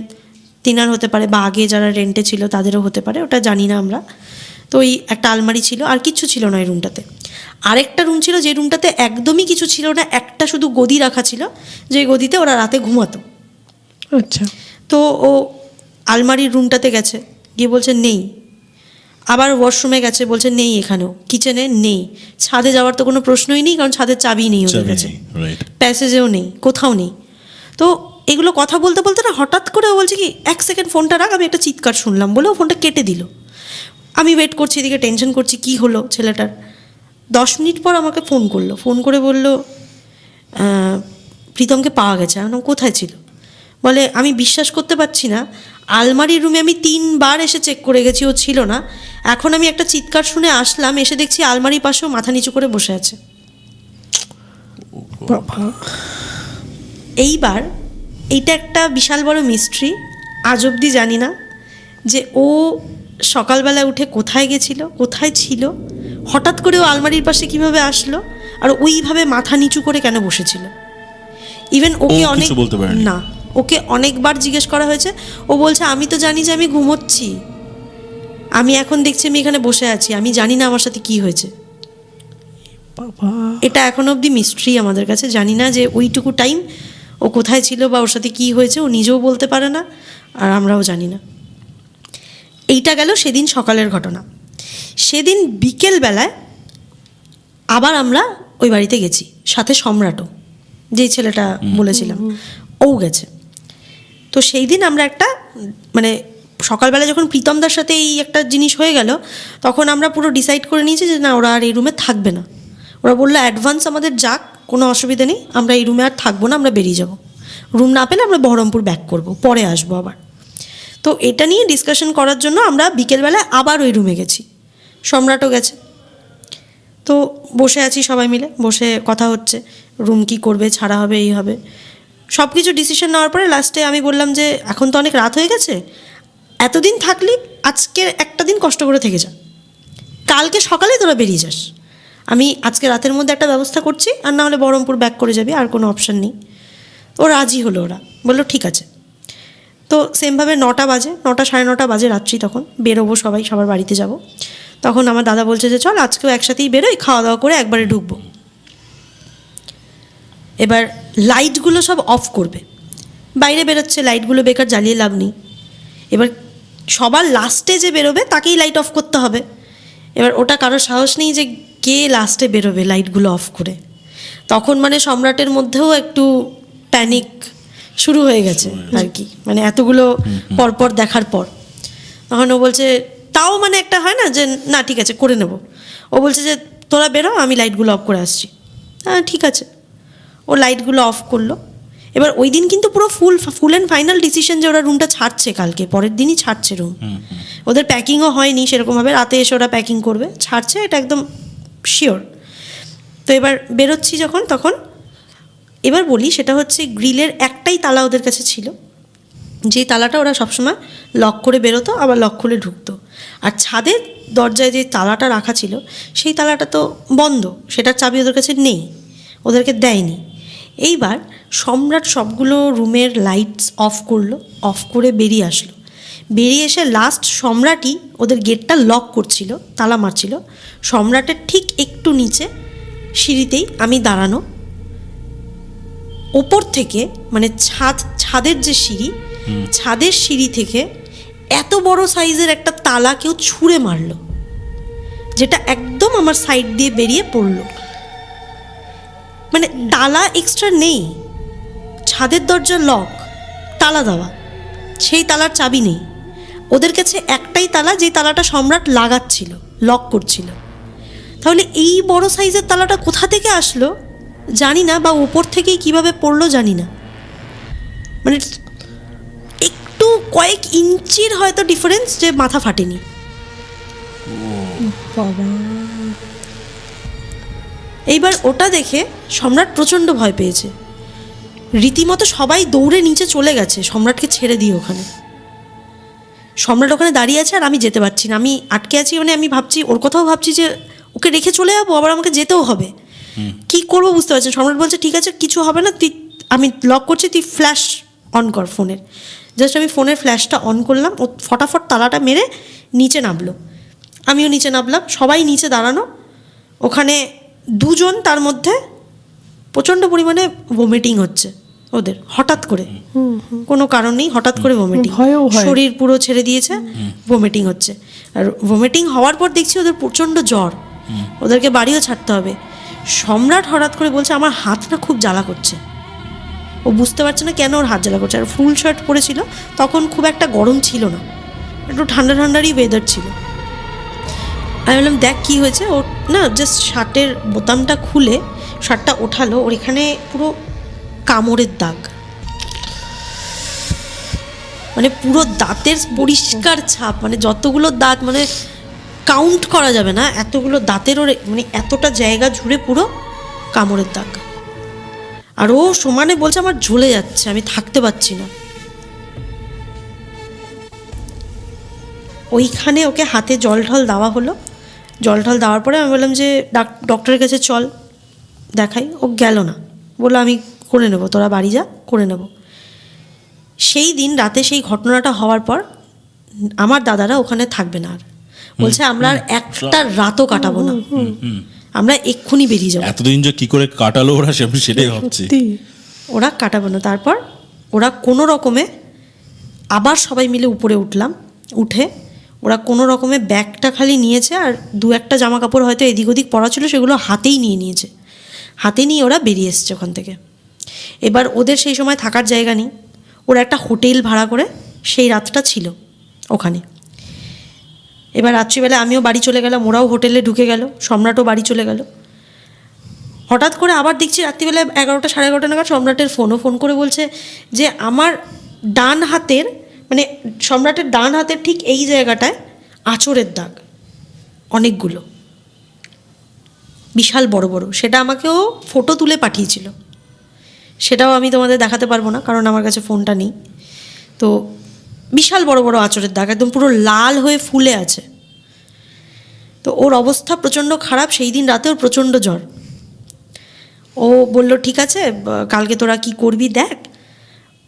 Speaker 1: তিনার হতে পারে, বা আগে যারা রেন্টে ছিল তাদেরও হতে পারে, ওটা জানি না আমরা। তো ওই একটা আলমারি ছিল, আর কিচ্ছু ছিল না এই রুমটাতে। আরেকটা রুম ছিল যে রুমটাতে একদমই কিছু ছিল না, একটা শুধু গদি রাখা ছিল, যে গদিতে ওরা রাতে ঘুমাতো।
Speaker 2: আচ্ছা।
Speaker 1: তো ও আলমারির রুমটাতে গেছে, গিয়ে বলছে নেই। আবার ওয়াশরুমে গেছে, বলছে নেই, এখানেও কিচেনে নেই। ছাদে যাওয়ার তো কোনো প্রশ্নই নেই, কারণ ছাদের চাবি নেই ওদের কাছে, প্যাসেজেও নেই, কোথাও নেই। তো এগুলো কথা বলতে বলতে না হঠাৎ করে ও বলছে কি 1 সেকেন্ড ফোনটা রাখ, আমি একটা চিৎকার শুনলাম বলে ও ফোনটা কেটে দিল। আমি ওয়েট করছি, এদিকে টেনশন করছি কী হলো ছেলেটার। 10 মিনিট পর আমাকে ফোন করলো, ফোন করে বলল প্রীতমকে পাওয়া গেছে। আমি কোথায় ছিল? বলে আমি বিশ্বাস করতে পারছি না, আলমারির রুমে আমি 3 বার এসে চেক করে গেছি, ও ছিল না। এখন আমি একটা চিৎকার শুনে আসলাম, এসে দেখছি আলমারির পাশেও মাথা নিচু করে বসে আছে। এইবার এইটা একটা বিশাল বড় মিস্ট্রি, আজ অবধি জানি না যে ও সকালবেলায় উঠে কোথায় গেছিল, কোথায় ছিল, হঠাৎ করে ও আলমারির পাশে কিভাবে আসলো, আর ওইভাবে মাথা নিচু করে কেন বসেছিল। ইভেন ওকে অনেক না, ওকে অনেকবার জিজ্ঞেস করা হয়েছে, ও বলছে আমি তো জানি যে আমি ঘুমোচ্ছি, আমি এখন দেখছি আমি এখানে বসে আছি, আমি জানি না আমার সাথে কি হয়েছে। এটা এখন অবধি মিস্ট্রি আমাদের কাছে, জানি না যে ওইটুকু টাইম ও কোথায় ছিল বা ওর সাথে কী হয়েছে, ও নিজেও বলতে পারে না, আর আমরাও জানি না। এইটা গেল সেদিন সকালের ঘটনা। সেদিন বিকেলবেলায় আবার আমরা ওই বাড়িতে গেছি, সাথে সম্রাটও, যেই ছেলেটা বলেছিলাম, ও গেছে। তো সেই দিন আমরা একটা মানে সকালবেলা যখন প্রীতমদার সাথে এই একটা জিনিস হয়ে গেল, তখন আমরা পুরো ডিসাইড করে নিয়েছি যে না, ওরা আর এই রুমে থাকবে না। ওরা বললো অ্যাডভান্স আমাদের যাক, কোনো অসুবিধা নেই, আমরা এই রুমে আর থাকবো না, আমরা বেরিয়ে যাব। রুম না পেলে আমরা বহরমপুর ব্যাক করব, পরে আসবো আবার। তো এটা নিয়ে ডিসকাশন করার জন্য আমরা বিকেলবেলায় আবার ওই রুমে গেছি, সম্রাটও গেছে। তো বসে আছি সবাই মিলে, বসে কথা হচ্ছে রুম কী করবে, ছাড়া হবে, এই হবে, সব কিছু ডিসিশন নেওয়ার পরে লাস্টে আমি বললাম যে এখন তো অনেক রাত হয়ে গেছে, এতদিন থাকলি আজকে একটা দিন কষ্ট করে থেকে যা, কালকে সকালে তোরা বেরিয়ে যাস। আমি আজকে রাতের মধ্যে একটা ব্যবস্থা করছি, আর না হলে বহরমপুর ব্যাক করে যাবি, আর কোনো অপশান নেই। ও রাজি হলো, ওরা বললো ঠিক আছে। তো সেমভাবে 9টা বাজে, 9টা 9:30 বাজে রাত্রি, তখন বেরোবো সবাই, সবার বাড়িতে যাব। তখন আমার দাদা বলছে যে চল আজকেও একসাথেই বেরোই, খাওয়া দাওয়া করে একবারে ঢুকবো। এবার লাইটগুলো সব অফ করবে, বাইরে বেরোচ্ছে, লাইটগুলো বেকার জ্বালিয়ে লাভ নেই। এবার সবার লাস্টে যে বেরোবে তাকেই লাইট অফ করতে হবে। এবার ওটা কারো সাহস নেই যে কে লাস্টে বেরোবে লাইটগুলো অফ করে। তখন মানে সম্রাটের মধ্যেও একটু প্যানিক শুরু হয়ে গেছে আর কি, মানে এতগুলো পরপর দেখার পর। তখন ও বলছে, তাও মানে একটা হয় না যে না ঠিক আছে করে নেব, ও বলছে যে তোরা বেরো, আমি লাইটগুলো অফ করে আসছি। হ্যাঁ ঠিক আছে, ও লাইটগুলো অফ করলো। এবার ওই দিন কিন্তু পুরো ফুল অ্যান্ড ফাইনাল ডিসিশন যে ওরা রুমটা ছাড়ছে, কালকে পরের দিনই ছাড়ছে রুম। ওদের প্যাকিংও হয়নি সেরকমভাবে, রাতে এসে ওরা প্যাকিং করবে, ছাড়ছে, এটা একদম শিওর। তো এবার বেরোচ্ছি যখন, তখন এবার বলি, সেটা হচ্ছে গ্রিলের একটাই তালা ওদের কাছে ছিল, যে তালাটা ওরা সবসময় লক করে বেরোতো, আবার লক খুলে ঢুকতো। আর ছাদের দরজায় যে তালাটা রাখা ছিল সেই তালাটা তো বন্ধ, সেটার চাবি ওদের কাছে নেই, ওদেরকে দেয়নি। এইবার সম্রাট সবগুলো রুমের লাইটস অফ করলো, অফ করে বেরিয়ে আসলো। বেরিয়ে এসে লাস্ট সম্রাটই ওদের গেটটা লক করছিল, তালা মারছিল। সম্রাটের ঠিক একটু নিচে সিঁড়িতেই আমি দাঁড়ানো, ওপর থেকে মানে ছাদের যে সিঁড়ি, ছাদের সিঁড়ি থেকে এত বড় সাইজের একটা তালা কেউ ছুঁড়ে মারলো, যেটা একদম আমার সাইড দিয়ে বেরিয়ে পড়লো। মানে তালা এক্সট্রা নেই, ছাদের দরজা লক, তালা দেওয়া, সেই তালার চাবি নেই। ওদের কাছে একটাই তালা, যেই তালাটা সম্রাট লাগাচ্ছিল, লক করছিল। তাহলে এই বড় সাইজের তালাটা কোথা থেকে আসলো জানি না, বা ওপর থেকেই কিভাবে পড়লো জানি না। মানে একটু কয়েক ইঞ্চির হয়তো ডিফারেন্স, যে মাথা ফাটেনি।
Speaker 2: বাবা,
Speaker 1: এইবার ওটা দেখে সম্রাট প্রচণ্ড ভয় পেয়েছে, রীতিমতো সবাই দৌড়ে নিচে চলে গেছে সম্রাটকে ছেড়ে দিয়ে। ওখানে সম্রাট ওখানে দাঁড়িয়ে আছে আর আমি যেতে পারছি না, আমি আটকে আছি। মানে আমি ভাবছি, ওর কথাও ভাবছি যে ওকে রেখে চলে যাবো, আবার আমাকে যেতেও হবে, কি করবো বুঝতে পারছি। সম্রাট বলছে ঠিক আছে, কিছু হবে না, তুই, আমি লক করছি, তুই ফ্ল্যাশ অন কর ফোনের। জাস্ট আমি ফোনের ফ্ল্যাশটা অন করলাম, ও ফটাফট তালাটা মেরে নিচে নামলো, আমিও নিচে নামলাম, সবাই নিচে দাঁড়ানো। ওখানে দুজন, তার মধ্যে প্রচণ্ড পরিমাণে ভমিটিং হচ্ছে ওদের, হঠাৎ করে, কোনো কারণ নেই, হঠাৎ করে ভমিটিং,
Speaker 2: ভয়ও হয়।
Speaker 1: শরীর পুরো ছেড়ে দিয়েছে, ভমিটিং হচ্ছে। আর ভমিটিং হওয়ার পর দেখছি ওদের প্রচণ্ড জ্বর, ওদেরকে বাড়িও ছাড়তে হবে। সম্রাট হঠাৎ করে বলছে আমার হাতটা খুব জ্বালা করছে। ও বুঝতে পারছে না কেন ওর হাত জ্বালা করছে। আর ফুল শার্ট পরেছিল, তখন খুব একটা গরম ছিল না, একটু ঠান্ডা ঠান্ডারই ওয়েদার ছিল। আমি বললাম দেখ কী হয়েছে। ওর না জাস্ট শার্টের বোতামটা খুলে শার্টটা ওঠালো, ওর এখানে পুরো কামড়ের দাগ, মানে পুরো দাঁতের পরিষ্কার ছাপ, মানে যতগুলো দাঁত, মানে কাউন্ট করা যাবে না, এতগুলো দাঁতের ওর, মানে এতটা জায়গা জুড়ে পুরো কামড়ের দাগ। আর ও সমানে বলছে আমার ঝুলে যাচ্ছে, আমি থাকতে পারছি না। ওইখানে ওকে হাতে জল ঢল দেওয়া হলো। জল ঢল দেওয়ার পরে আমি বললাম যে ডক্টরের কাছে চল দেখাই। ও গেল না, বললো আমি করে নেবো, তোরা বাড়ি যা, করে নেব। সেই দিন রাতে সেই ঘটনাটা হওয়ার পর আমার দাদারা ওখানে থাকবে না আর, বলছে আমরা আর একটা রাতও কাটাবো না, আমরা এক্ষুনি বেরিয়ে যাবো।
Speaker 3: এতদিন যে কি করে কাটালো ওরা, সেটাই ভাবছি।
Speaker 2: সত্যি
Speaker 1: ওরা কাটাবো না। তারপর ওরা কোনো রকমে আবার সবাই মিলে উপরে উঠলাম, উঠে ওরা কোনো রকমে ব্যাগটা খালি নিয়েছে, আর দু একটা জামা কাপড় হয়তো এদিক ওদিক পরা ছিল, সেগুলো হাতেই নিয়েছে। হাতে নিয়ে ওরা বেরিয়ে এসছে ওখান থেকে। এবার ওদের সেই সময় থাকার জায়গা নেই, ওরা একটা হোটেল ভাড়া করে সেই রাতটা ছিল ওখানে। এবার রাত্রিবেলা আমিও বাড়ি চলে গেলাম, ওরাও হোটেলে ঢুকে গেল, সম্রাটও বাড়ি চলে গেল। হঠাৎ করে আবার দেখছি রাত্রিবেলা 11টা সাড়ে 11টা নাগাদ সম্রাটের ফোন করে বলছে যে আমার ডান হাতের, মানে সম্রাটের ডান হাতের ঠিক এই জায়গাটায় আঁচড়ের দাগ অনেকগুলো, বিশাল বড় বড়। সেটা আমাকেও ফটো তুলে পাঠিয়েছিল, সেটাও আমি তোমাদের দেখাতে পারবো না কারণ আমার কাছে ফোনটা নেই। তো বিশাল বড় বড় আঁচড়ের দাগ, একদম পুরো লাল হয়ে ফুলে আছে। তো ওর অবস্থা প্রচণ্ড খারাপ, সেই দিন রাতে ওর প্রচণ্ড জ্বর। ও বলল ঠিক আছে কালকে তোরা কি করবি দেখ,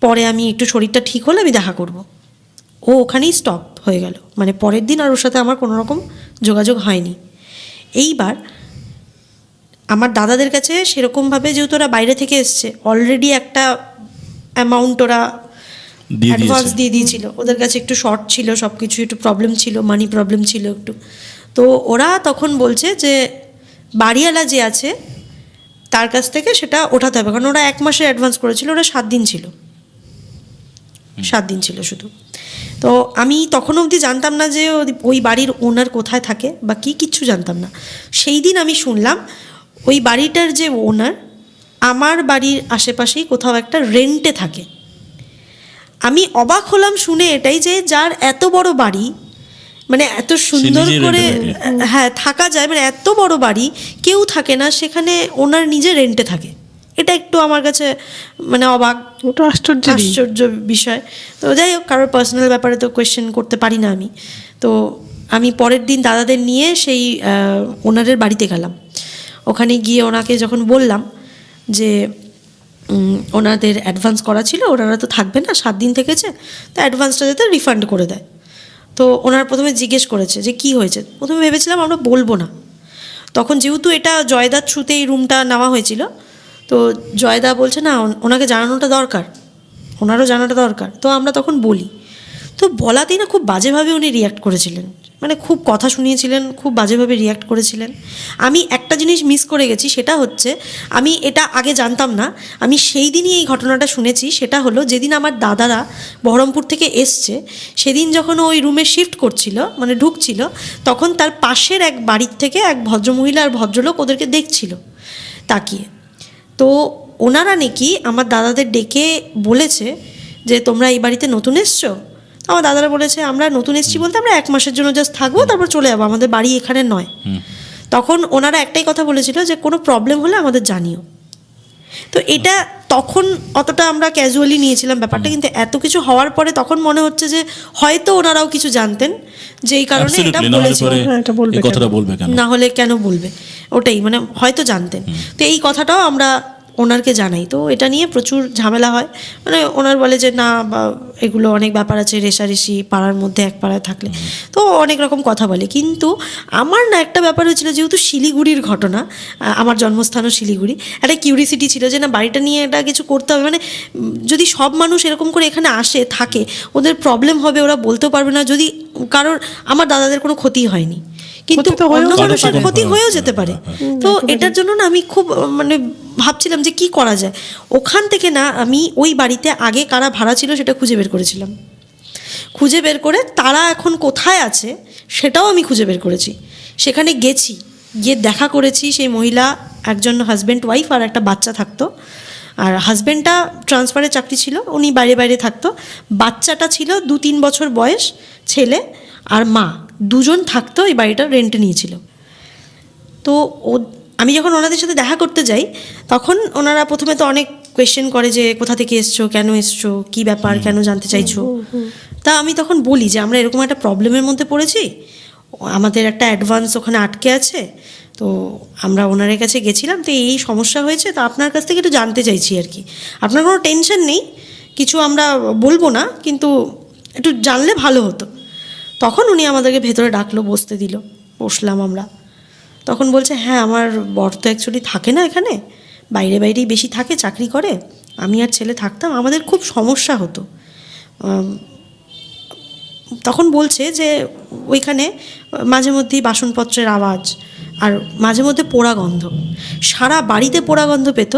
Speaker 1: পরে আমি একটু শরীরটা ঠিক হলে আমি দেখা করব। ও ওখানেই স্টপ হয়ে গেল, মানে পরের দিন আর ওর সাথে আমার কোনো রকম যোগাযোগ হয়নি। এইবার আমার দাদাদের কাছে সেরকমভাবে, যেহেতু ওরা বাইরে থেকে এসছে, অলরেডি একটা অ্যামাউন্ট ওরা অ্যাডভান্স দিয়ে দিয়েছিল। ওদের কাছে একটু শর্ট ছিল, সব কিছু একটু প্রবলেম ছিল, মানি প্রবলেম ছিল একটু। তো ওরা তখন বলছে যে বাড়িওয়ালা যে আছে তার কাছ থেকে সেটা ওঠাতে হবে, কারণ ওরা 1 মাসের অ্যাডভান্স করেছিল, ওরা 7 দিন ছিল, 7 দিন ছিল শুধু। তো আমি তখন অবধি জানতাম না যে ওই বাড়ির ওনার কোথায় থাকে বা কিচ্ছু জানতাম না। সেই দিন আমি শুনলাম ওই বাড়িটার যে ওনার আমার বাড়ির আশেপাশেই কোথাও একটা রেন্টে থাকে। আমি অবাক হলাম শুনে এটাই, যে যার এত বড় বাড়ি, মানে এত সুন্দর করে হ্যাঁ থাকা যায়, মানে এত বড় বাড়ি কেউ থাকে না, সেখানে ওনার নিজে রেন্টে থাকে, এটা একটু আমার কাছে মানে অবাক,
Speaker 2: ওটা
Speaker 1: আশ্চর্য বিষয়। তো যাই হোক, কারোর পার্সোনাল ব্যাপারে তো কোয়েশ্চেন করতে পারি না আমি। তো আমি পরের দিন দাদাদের নিয়ে সেই ওনারের বাড়িতে গেলাম। ওখানে গিয়ে ওনাকে যখন বললাম যে ওনাদের অ্যাডভান্স করা ছিল, ওনারা তো থাকবে না, 7 দিন থেকেছে, তো অ্যাডভান্সটা যাতে রিফান্ড করে দেয়। তো ওনারা প্রথমে জিজ্ঞেস করেছে যে কি হয়েছে। প্রথমে ভেবেছিলাম আমরা বলবো না, তখন যেহেতু এটা জয়দার থ্রুতে এই রুমটা নেওয়া হয়েছিল, তো জয়দা বলছে না ওনাকে জানানোটা দরকার, ওনারও জানাটা দরকার। তো আমরা তখন বলি, তো বলাতেই না খুব বাজেভাবে উনি রিয়্যাক্ট করেছিলেন, মানে খুব কথা শুনিয়েছিলেন, খুব বাজেভাবে রিয়্যাক্ট করেছিলেন। আমি একটা জিনিস মিস করে গেছি, সেটা হচ্ছে আমি এটা আগে জানতাম না, আমি সেই দিনই এই ঘটনাটা শুনেছি। সেটা হলো যেদিন আমার দাদারা বহরমপুর থেকে এসছে, সেদিন যখন ওই রুমে শিফট করছিল, মানে ঢুকছিল, তখন তার পাশের এক বাড়ির থেকে এক ভদ্রমহিলা আর ভদ্রলোক ওদেরকে দেখছিল তাকিয়ে। তো ওনারা নাকি আমার দাদাদের ডেকে বলেছে যে তোমরা এই বাড়িতে নতুন এসছো। আমার দাদারা বলেছে আমরা নতুন এসেছি বলতে আমরা 1 মাসের জন্য জাস্ট থাকবো, তারপর চলে যাবো, আমাদের বাড়ি এখানে নয়। তখন ওনারা একটাই কথা বলেছিল যে কোনো প্রবলেম হলে আমাদের জানিও। তো এটা তখন অতটা আমরা ক্যাজুয়ালি নিয়েছিলাম ব্যাপারটা, কিন্তু এত কিছু হওয়ার পরে তখন মনে হচ্ছে যে হয়তো ওনারাও কিছু জানতেন, যেই কারণে এটা বলেছিল। না হলে কেন বলবে, ওটাই মানে হয়তো জানতেন। তো এই কথাটাও আমরা ওনারকে জানাই। তো এটা নিয়ে প্রচুর ঝামেলা হয়, মানে ওনার বলে যে না এগুলো অনেক ব্যাপার আছে, রেষারেষি পাড়ার মধ্যে এক পাড়ায় থাকলে, তো অনেক রকম কথা বলে। কিন্তু আমার না একটা ব্যাপার হয়েছিল, যেহেতু শিলিগুড়ির ঘটনা, আমার জন্মস্থানও শিলিগুড়ি, একটা কিউরিসিটি ছিল যে না বাড়িটা নিয়ে এটা কিছু করতে হবে, মানে যদি সব মানুষ এরকম করে এখানে আসে থাকে, ওদের প্রবলেম হবে, ওরা বলতেও পারবে না। যদি কারোর, আমার দাদাদের কোনো ক্ষতি হয়নি, কিন্তু অন্য মানুষের ক্ষতি হয়েও যেতে পারে। তো এটার জন্য না আমি খুব মানে ভাবছিলাম যে কি করা যায়। ওখান থেকে না আমি ওই বাড়িতে আগে কারা ভাড়া ছিল সেটা খুঁজে বের করেছিলাম, খুঁজে বের করে তারা এখন কোথায় আছে সেটাও আমি খুঁজে বের করেছি। সেখানে গেছি, গিয়ে দেখা করেছি, সেই মহিলা একজন হাজব্যান্ড ওয়াইফ আর একটা বাচ্চা থাকতো। আর হাজব্যান্ডটা ট্রান্সফারে চাকরি ছিল, উনি বাইরে বাইরে থাকতো। বাচ্চাটা ছিল 2-3 বছর বয়স, ছেলে আর মা দুজন থাকতো, এই বাড়িটা রেন্টে নিয়েছিল। তো আমি যখন ওনাদের সাথে দেখা করতে যাই, তখন ওনারা প্রথমে তো অনেক কোয়েশ্চেন করে যে কোথা থেকে এসছো, কেন এসছো, কী ব্যাপার, কেন জানতে চাইছো। তা আমি তখন বলি যে আমরা এরকম একটা প্রবলেমের মধ্যে পড়েছি, আমাদের একটা অ্যাডভান্স ওখানে আটকে আছে, তো আমরা ওনারের কাছে গেছিলাম, তো এই সমস্যা হয়েছে, তো আপনার কাছ থেকে একটু জানতে চাইছি আর কি। আপনার কোনো টেনশন নেই, কিছু আমরা বলবো না, কিন্তু একটু জানলে ভালো হতো। তখন উনি আমাদেরকে ভেতরে ডাকলো, বসতে দিল, বসলাম আমরা। তখন বলছে হ্যাঁ আমার বর তো অ্যাকচুয়ালি থাকে না এখানে, বাইরে বাইরেই বেশি থাকে, চাকরি করে, আমি আর ছেলে থাকতাম, আমাদের খুব সমস্যা হতো। তখন বলছে যে ওইখানে মাঝে মধ্যেই বাসনপত্রের আওয়াজ, আর মাঝে মধ্যে পোড়া গন্ধ, সারা বাড়িতে পোড়া গন্ধ পেত,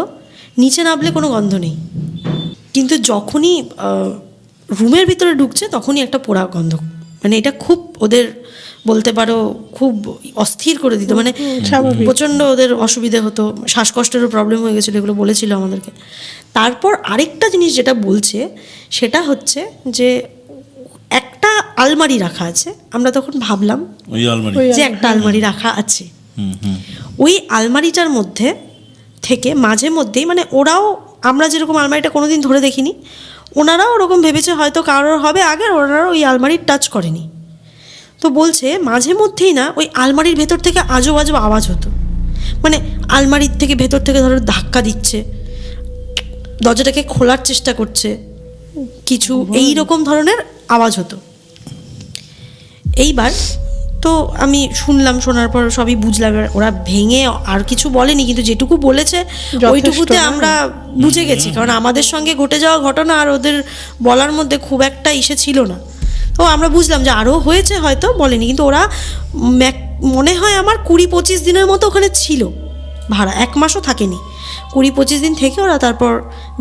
Speaker 1: নিচে নামলে কোনো গন্ধ নেই, কিন্তু যখনই রুমের ভিতরে ঢুকছে তখনই একটা পোড়া গন্ধ, মানে এটা খুব ওদের বলতে পারো খুব অস্থির করে দিত, মানে প্রচণ্ড ওদের অসুবিধে হতো, শ্বাসকষ্টেরও প্রবলেম হয়ে গেছিলো, এগুলো বলেছিল আমাদেরকে। তারপর আরেকটা জিনিস যেটা বলছে সেটা হচ্ছে যে একটা আলমারি রাখা আছে। আমরা তখন ভাবলাম যে একটা আলমারি রাখা আছে, ওই আলমারিটার মধ্যে থেকে মাঝে মধ্যেই, মানে ওরাও, আমরা যেরকম আলমারিটা কোনোদিন ধরে দেখিনি, ওনারাও ওরকম ভেবেছে হয়তো কারোর হবে আগে, ওনারা ওই আলমারির টাচ করেনি। তো বলছে মাঝে মধ্যেই না ওই আলমারির ভেতর থেকে আজব আজব আওয়াজ হতো, মানে আলমারির থেকে ভেতর থেকে ধরো ধাক্কা দিচ্ছে, দরজাটাকে খোলার চেষ্টা করছে, কিছু এই রকম ধরনের আওয়াজ হতো। এইবার তো আমি শুনলাম, শোনার পর সবই বুঝলাম, ওরা ভেঙে আর কিছু বলেনি, কিন্তু যেটুকু বলেছে ওইটুকুতে আমরা বুঝে গেছি, কারণ আমাদের সঙ্গে ঘটে যাওয়া ঘটনা আর ওদের বলার মধ্যে খুব একটা ইসে ছিল না। তো আমরা বুঝলাম যে আরও হয়েছে, হয়তো বলেনি, কিন্তু ওরা মনে হয় আমার 20-25 দিনের মতো ওখানে ছিল ভাড়া, 1 মাসও থাকেনি, 20-25 দিন থেকে ওরা তারপর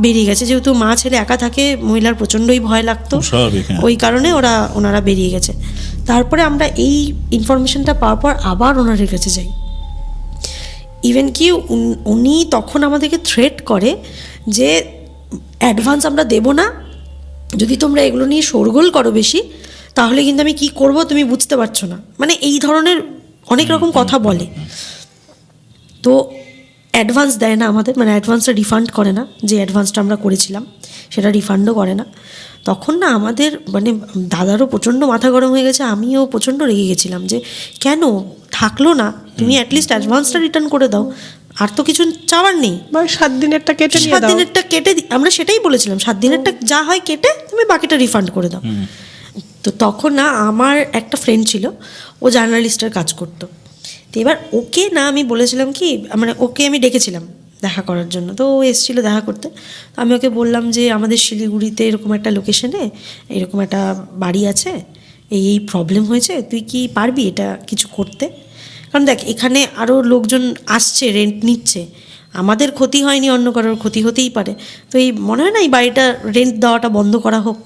Speaker 1: বেরিয়ে গেছে। যেহেতু মা ছেলে একা থাকে, মহিলার প্রচণ্ডই ভয় লাগতো, ওই কারণে ওনারা বেরিয়ে গেছে। তারপরে আমরা এই ইনফরমেশনটা পাওয়ার পর আবার ওনাদের কাছে যাই। ইভেন কি উনি তখন আমাদেরকে থ্রেট করে যে অ্যাডভান্স আমরা দেবো না, যদি তোমরা এগুলো নিয়ে শোরগোল করো বেশি, তাহলে কিন্তু আমি কি করব তুমি বুঝতে পারছো না, মানে এই ধরনের অনেক রকম কথা বলে। তো অ্যাডভান্স দেয় না আমাদের, মানে অ্যাডভান্সটা রিফান্ড করে না, যে অ্যাডভান্সটা আমরা করেছিলাম সেটা রিফান্ডও করে না। তখন না আমাদের মানে দাদারও প্রচণ্ড মাথা গরম হয়ে গেছে, আমিও প্রচণ্ড রেগে গেছিলাম যে কেন থাকলো না, তুমি অ্যাটলিস্ট অ্যাডভান্সটা রিটার্ন করে দাও, আর তো কিছু চাওয়ার নেই।
Speaker 2: বা 7 দিনেরটা কেটে নিয়ে
Speaker 1: 7
Speaker 2: দাও।
Speaker 1: দিনেরটা কেটে আমরা সেটাই বলেছিলাম, 7 দিনেরটা যা হয় কেটে তুমি বাকিটা রিফান্ড করে দাও। তো তখন না আমার একটা ফ্রেন্ড ছিল, ও জার্নালিস্টের কাজ করতো। তো এবার ওকে না আমি বলেছিলাম কি, মানে ওকে আমি ডেকেছিলাম দেখা করার জন্য, তো ও এসেছিলো দেখা করতে। তো আমি ওকে বললাম যে আমাদের শিলিগুড়িতে এরকম একটা লোকেশনে এরকম একটা বাড়ি আছে, এই প্রবলেম হয়েছে, তুই কি পারবি এটা কিছু করতে? কারণ দেখ এখানে আরও লোকজন আসছে, রেন্ট নিচ্ছে, আমাদের ক্ষতি হয়নি, অন্য কারোর ক্ষতি হতেই পারে। তো এই মনে হয় না এই বাড়িটা রেন্ট দেওয়াটা বন্ধ করা হোক,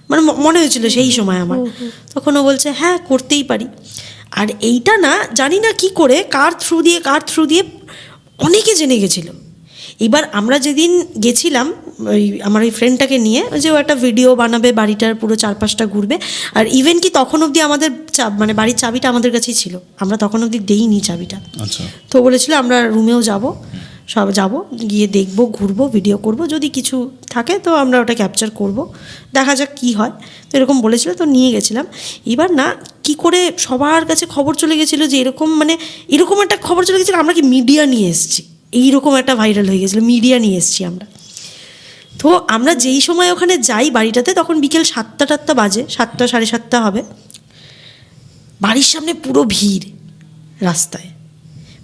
Speaker 1: মানে মনে হয়েছিল সেই সময় আমার। তখন ও বলছে হ্যাঁ করতেই পারি। আর এইটা না জানি না কি করে কার থ্রু দিয়ে অনেকে জেনে গেছিলো। এবার আমরা যেদিন গেছিলাম ওই আমার ওই ফ্রেন্ডটাকে নিয়ে, যে ও একটা ভিডিও বানাবে, বাড়িটার পুরো চারপাশটা ঘুরবে, আর ইভেন কি তখন অবধি আমাদের মানে বাড়ির চাবিটা আমাদের কাছেই ছিল, আমরা তখন অবধি দেইনি চাবিটা।
Speaker 3: আচ্ছা।
Speaker 1: তো বলেছিল আমরা রুমেও যাব, সব যাব, গিয়ে দেখবো, ঘুরবো, ভিডিও করব, যদি কিছু থাকে তো আমরা ওটা ক্যাপচার করব, দেখা যাক কী হয়। তো এরকম বলেছিল, তো নিয়ে গেছিলাম। এবার না কি করে সবার কাছে খবর চলে গেছিলো যে এরকম, মানে এরকম একটা খবর চলে গেছিলো, আমরা কি মিডিয়া নিয়ে এসেছি, এইরকম একটা ভাইরাল হয়ে গেছিলো, মিডিয়া নিয়ে এসেছি আমরা। তো আমরা যেই সময় ওখানে যাই বাড়িটাতে, তখন বিকেল 7টা বাজে, 7টা সাড়ে 7টা হবে। বাড়ির সামনে পুরো ভিড় রাস্তায়,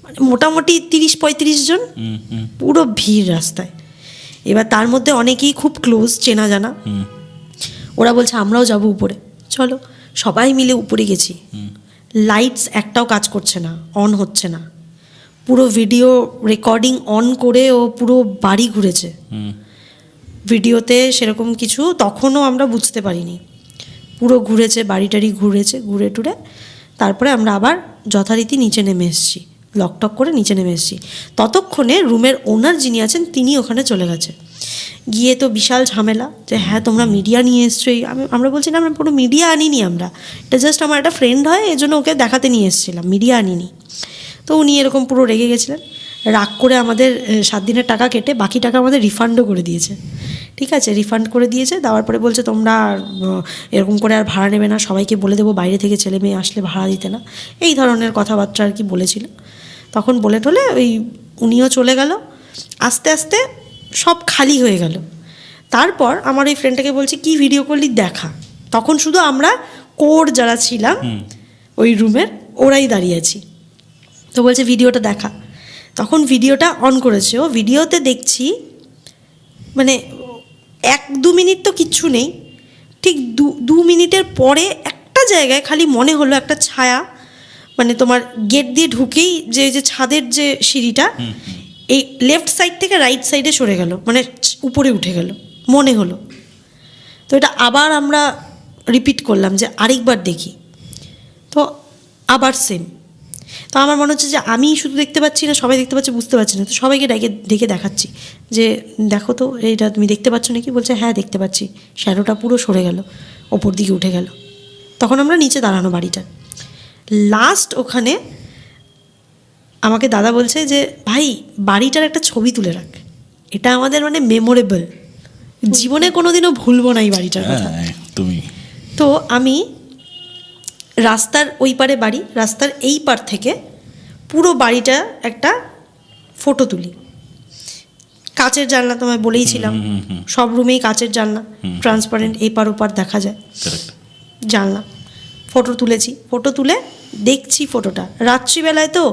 Speaker 1: মানে মোটামুটি 30-35 জন, পুরো ভিড় রাস্তায়। এবার তার মধ্যে অনেকেই খুব ক্লোজ, চেনা জানা। ওরা বলছে আমরাও যাব উপরে, চলো। সবাই মিলে উপরে গেছি। লাইটস একটাও কাজ করছে না, অন হচ্ছে না। পুরো ভিডিও রেকর্ডিং অন করে ও পুরো বাড়ি ঘুরেছে। ভিডিওতে সেরকম কিছু তখনও আমরা বুঝতে পারিনি, পুরো ঘুরেছে, বাড়িটারি ঘুরেছে, ঘুরে টুরে তারপরে আমরা আবার যথারীতি নিচে নেমে এসেছি, লকটক করে নিচে নেমে এসেছি। ততক্ষণে রুমের ওনার যিনি আছেন তিনি ওখানে চলে গেছে। গিয়ে তো বিশাল ঝামেলা যে হ্যাঁ তোমরা মিডিয়া নিয়ে এসছো। আমরা বলছি না, আমরা পুরো মিডিয়া আনিনি, আমরা এটা জাস্ট আমার একটা ফ্রেন্ড হয় এই জন্য ওকে দেখাতে নিয়ে এসেছিলাম, মিডিয়া আনিনি। তো উনি এরকম পুরো রেগে গেছিলেন, রাগ করে আমাদের 7 দিনের টাকা কেটে বাকি টাকা আমাদের রিফান্ডও করে দিয়েছে। ঠিক আছে, রিফান্ড করে দিয়েছে, দেওয়ার পরে বলছে তোমরা এরকম করে আর ভাড়া নেবে না, সবাইকে বলে দেবো বাইরে থেকে ছেলে মেয়ে আসলে ভাড়া দিতে না, এই ধরনের কথাবার্তা আর কি বলেছিল। তখন বলে টলে ওই উনিও চলে গেল, আস্তে আস্তে সব খালি হয়ে গেল। তারপর আমার ওই ফ্রেন্ডটাকে বলছি কি ভিডিও করলি দেখা, তখন শুধু আমরা কোর যারা ছিলাম ওই রুমের ওরাই দাঁড়িয়ে আছি। তো বলছে ভিডিওটা দেখা, তখন ভিডিওটা অন করেছে ও। ভিডিওতে দেখছি মানে 1-2 মিনিট তো কিচ্ছু নেই, ঠিক 2 মিনিটের পরে একটা জায়গায় খালি মনে হলো একটা ছায়া, মানে তোমার গেট দিয়ে ঢুকেই যে ছাদের যে সিঁড়িটা, এই লেফট সাইড থেকে রাইট সাইডে সরে গেল, মানে উপরে উঠে গেল মনে হলো। তো এটা আবার আমরা রিপিট করলাম যে আরেকবার দেখি, তো আবার সেম। তো আমার মনে হচ্ছে যে আমি শুধু দেখতে পাচ্ছি না, সবাই দেখতে পাচ্ছে, বুঝতে পারছি না। তো সবাইকে ডেকে দেখাচ্ছি যে দেখো তো এইটা তুমি দেখতে পাচ্ছ নাকি? বলছে হ্যাঁ দেখতে পাচ্ছি, শ্যাডোটা পুরো সরে গেল, ওপর দিকে উঠে গেল। তখন আমরা নিচে দাঁড়ানো বাড়িটা লাস্ট ওখানে আমাকে দাদা বলছে যে ভাই বাড়িটার একটা ছবি তুলে রাখ, এটা আমাদের মানে মেমোরেবল, জীবনে কোনোদিনও ভুলবো না এই বাড়িটার কথা।
Speaker 3: তুমি
Speaker 1: তো আমি রাস্তার ওই পারে বাড়ি, রাস্তার এই পার থেকে পুরো বাড়িটা একটা ফটো তুলি। কাচের জানলা তোমায় বলেইছিলাম, সব রুমেই কাচের জানলা, ট্রান্সপারেন্ট, এই পার ওপার দেখা যায় জানলা। ফটো তুলেছি, ফটো তুলে দেখছি ফটোটা রাত্রিবেলায়, তো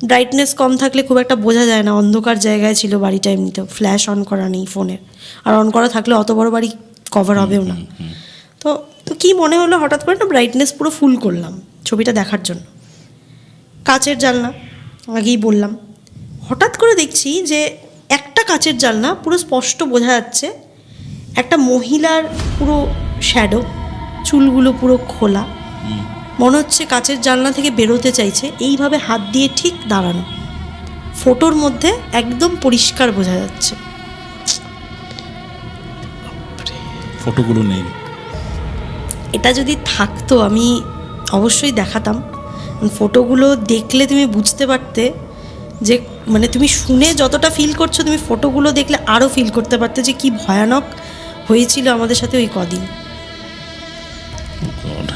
Speaker 1: ব্রাইটনেস কম থাকলে খুব একটা বোঝা যায় না, অন্ধকার জায়গায় ছিল বাড়িটা, এমনিতেও ফ্ল্যাশ অন করা নেই ফোনের, আর অন করা থাকলে অত বড় বাড়ি কভার হবেও না। তো কি মনে হলো হঠাৎ করে না ব্রাইটনেস পুরো ফুল করলাম ছবিটা দেখার জন্য। কাচের জানলা আগেই বললাম, হঠাৎ করে দেখছি যে একটা কাচের জানলা পুরো স্পষ্ট বোঝা যাচ্ছে একটা মহিলার পুরো শ্যাডো, চুলগুলো পুরো খোলা, মনে হচ্ছে কাচের জানলা থেকে বেরোতে চাইছে, এইভাবে হাত দিয়ে ঠিক দাঁড়ানো, ফটোর মধ্যে একদম পরিষ্কার বোঝা যাচ্ছে।
Speaker 3: ফটোগুলো নেই,
Speaker 1: এটা যদি থাকতো আমি অবশ্যই দেখাতাম। ফটোগুলো দেখলে তুমি বুঝতে পারতে যে মানে তুমি শুনে যতটা ফিল করছো তুমি ফটোগুলো দেখলে আরও ফিল করতে পারতে যে কি ভয়ানক হয়েছিল আমাদের সাথে ওই কদিন।
Speaker 3: God.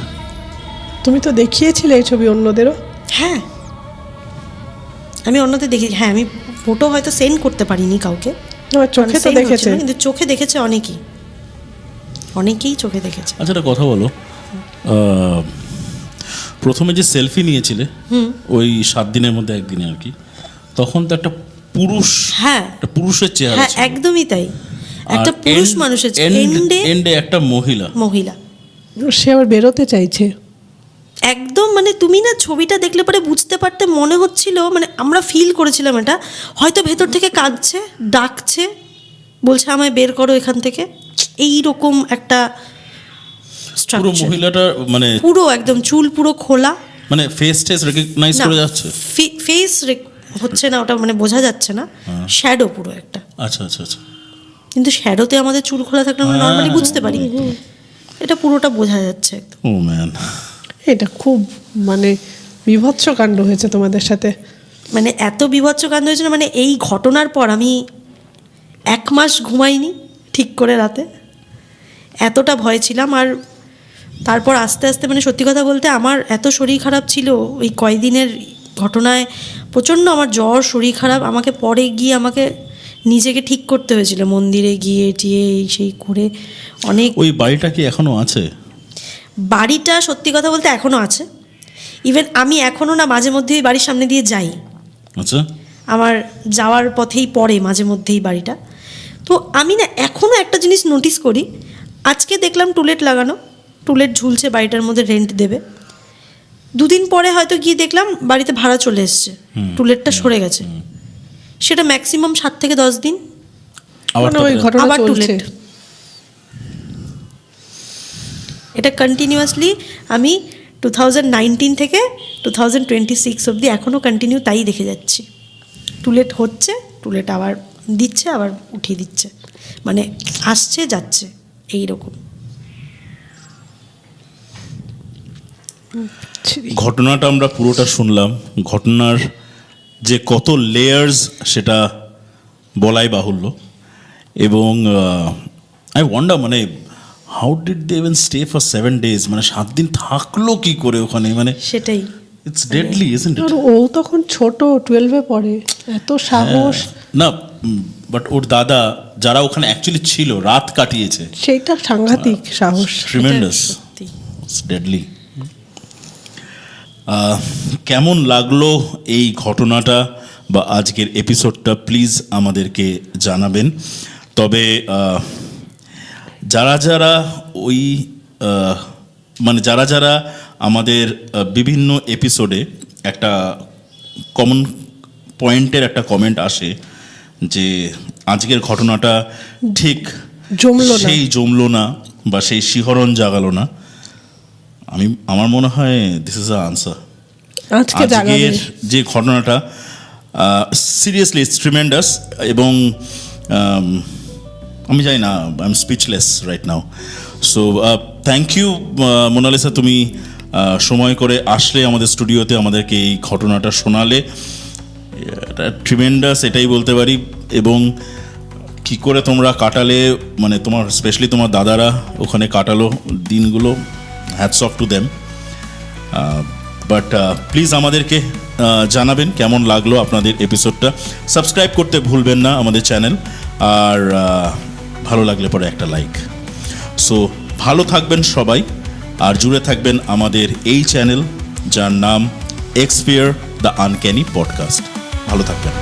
Speaker 2: তুমি তো দেখিয়েছিলে এই ছবি অন্যদেরও।
Speaker 1: হ্যাঁ, আমি অন্যদের দেখি, হ্যাঁ আমি ফটো হয়তো সেন্ড করতে পারিনি কাউকে,
Speaker 2: আমার চোখে তো
Speaker 1: send হচ্ছিল
Speaker 2: দেখেছে।
Speaker 1: না, কিন্তু চোখে দেখেছে অনেকেই চোখে দেখেছে।
Speaker 3: আচ্ছা একটা কথা বলো, প্রথমে যে সেলফি নিয়েছিলে ওই 7 দিনের মধ্যে একদিনে আর কি, তখন তো একটা পুরুষ,
Speaker 1: হ্যাঁ
Speaker 3: একটা পুরুষের চেহারা
Speaker 1: হ্যাঁ
Speaker 3: ছিল।
Speaker 1: একদমই তাই, একটা
Speaker 3: আর
Speaker 1: পুরুষ মানুষের
Speaker 3: এন্ডে একটা মহিলা।
Speaker 2: সে আবার বেরোতে চাইছে।
Speaker 1: একদম মানে তুমি না ছবিটা দেখলে পরে বুঝতে পারতে, মনে হচ্ছিল মানে আমরা ফিল করেছিলাম এটা হয়তো ভেতর থেকে কাঁদছে, ডাকছে, বলছে আমায় বের করো এখান থেকে, এই রকম একটা
Speaker 3: পুরো
Speaker 1: স্ট্রাকচার।
Speaker 3: মহিলাটা মানে
Speaker 1: পুরো একদম চুল পুরো খোলা,
Speaker 3: মানে ফেস রেকগনাইজ করে যাচ্ছে।
Speaker 1: ফেস হচ্ছে না ওটা, মানে বোঝা যাচ্ছে না, শ্যাডো পুরো একটা।
Speaker 3: আচ্ছা আচ্ছা আচ্ছা।
Speaker 1: কিন্তু শ্যাডোতে আমাদের চুল খোলা থাকলে আমরা নর্মালি বুঝতে পারি, এটা পুরোটা বোঝা যাচ্ছে একদম।
Speaker 3: ও ম্যান,
Speaker 2: এটা খুব মানে বিভৎস কাণ্ড হয়েছে তোমাদের সাথে।
Speaker 1: মানে এত বিভৎস কাণ্ড হয়েছিল, মানে এই ঘটনার পর আমি 1 মাস ঘুমাইনি ঠিক করে রাতে, এতটা ভয় ছিলাম। আর তারপর আস্তে আস্তে মানে সত্যি কথা বলতে আমার এত শরীর খারাপ ছিল ওই কয়দিনের ঘটনায়, প্রচণ্ড আমার জ্বর, শরীর খারাপ, আমাকে পরে গিয়ে আমাকে নিজেকে ঠিক করতে হয়েছিল, মন্দিরে গিয়ে টিয়ে এই সেই করে অনেক।
Speaker 3: ওই বাড়িটা কি এখনো আছে?
Speaker 1: বাড়িটা সত্যি কথা বলতে এখনও আছে, ইভেন আমি এখনও না মাঝে মধ্যে ওই বাড়ির সামনে দিয়ে যাই,
Speaker 3: আচ্ছা,
Speaker 1: আমার যাওয়ার পথেই পড়ে মাঝে মধ্যেই বাড়িটা। তো আমি না এখনও একটা জিনিস নোটিস করি, আজকে দেখলাম টুলেট লাগানো, টুলেট ঝুলছে বাড়িটার মধ্যে, রেন্ট দেবে, 2 দিন পরে হয়তো গিয়ে দেখলাম বাড়িতে ভাড়া চলে এসছে, টুলেটটা সরে গেছে, সেটা ম্যাক্সিমাম 7 থেকে 10 দিন
Speaker 2: মানে ওই ঘটনা
Speaker 1: আবার
Speaker 2: চলছে।
Speaker 1: টুলেট। এটা কন্টিনিউয়াসলি আমি 2019 থেকে 2026 অবধি এখনও কন্টিনিউ তাই দেখে যাচ্ছি, টুলেট হচ্ছে, টুলেট আবার দিচ্ছে, আবার উঠিয়ে দিচ্ছে, মানে আসছে যাচ্ছে এই রকম।
Speaker 3: ঘটনাটা আমরা পুরোটা শুনলাম, ঘটনার যে কত লেয়ার্স সেটা বলাই বাহুল্য, এবং আই ওয়ান্ডার মানে how did they even stay for 7 days, মানে 7 দিন থাকলো কি করে ওখানে, মানে
Speaker 1: সেটাই
Speaker 3: ইটস ডেডলি ইজন্ট ইট?
Speaker 2: আর ও তখন ছোট, 12-এ পড়ে, এত সাহস।
Speaker 3: না বাট ওর দাদা যারা ওখানে অ্যাকচুয়ালি ছিল, রাত কাটিয়েছে,
Speaker 2: সেইটা সাংঘাতিক সাহস।
Speaker 3: ট্রিমেন্ডাস,
Speaker 1: সত্যি।
Speaker 3: It's deadly. কেমন লাগলো এই ঘটনাটা বা আজকের এপিসোডটা প্লিজ আমাদেরকে জানাবেন। তবে যারা যারা ওই মানে যারা যারা আমাদের বিভিন্ন এপিসোডে একটা কমন পয়েন্টের একটা কমেন্ট আসে যে আজকের ঘটনাটা ঠিক
Speaker 2: জমলো না।
Speaker 3: সেই জমলো না বা সেই শিহরণ জাগালো না, আমার মনে হয় দিস ইজ আ আনসার।
Speaker 2: আজকে জাগাবে।
Speaker 3: আজকের যে ঘটনাটা সিরিয়াসলি ইটস ট্রিমেন্ডাস, এবং আমি জানি না, I am speechless right now. So thank you Monalisa, তুমি সময় করে আসলে আমাদের স্টুডিওতে, আমাদেরকে এই ঘটনাটা শোনালে, এটা ট্রিমেন্ডাস এটাই বলতে পারি। এবং কি করে তোমরা কাটালে, মানে তোমার স্পেশালি তোমার দাদারা ওখানে কাটালো দিনগুলো, hats off to them. But please আমাদেরকে জানাবেন কেমন লাগলো আপনাদের এপিসোডটা। সাবস্ক্রাইব করতে ভুলবেন না আমাদের চ্যানেল, আর ভালো লাগলে পরে একটা লাইক। সো ভালো থাকবেন সবাই, আর জুড়ে থাকবেন আমাদের এই চ্যানেল যার নাম এক্সপিয়ার দ্য আনক্যানি পডকাস্ট। ভালো থাকবেন।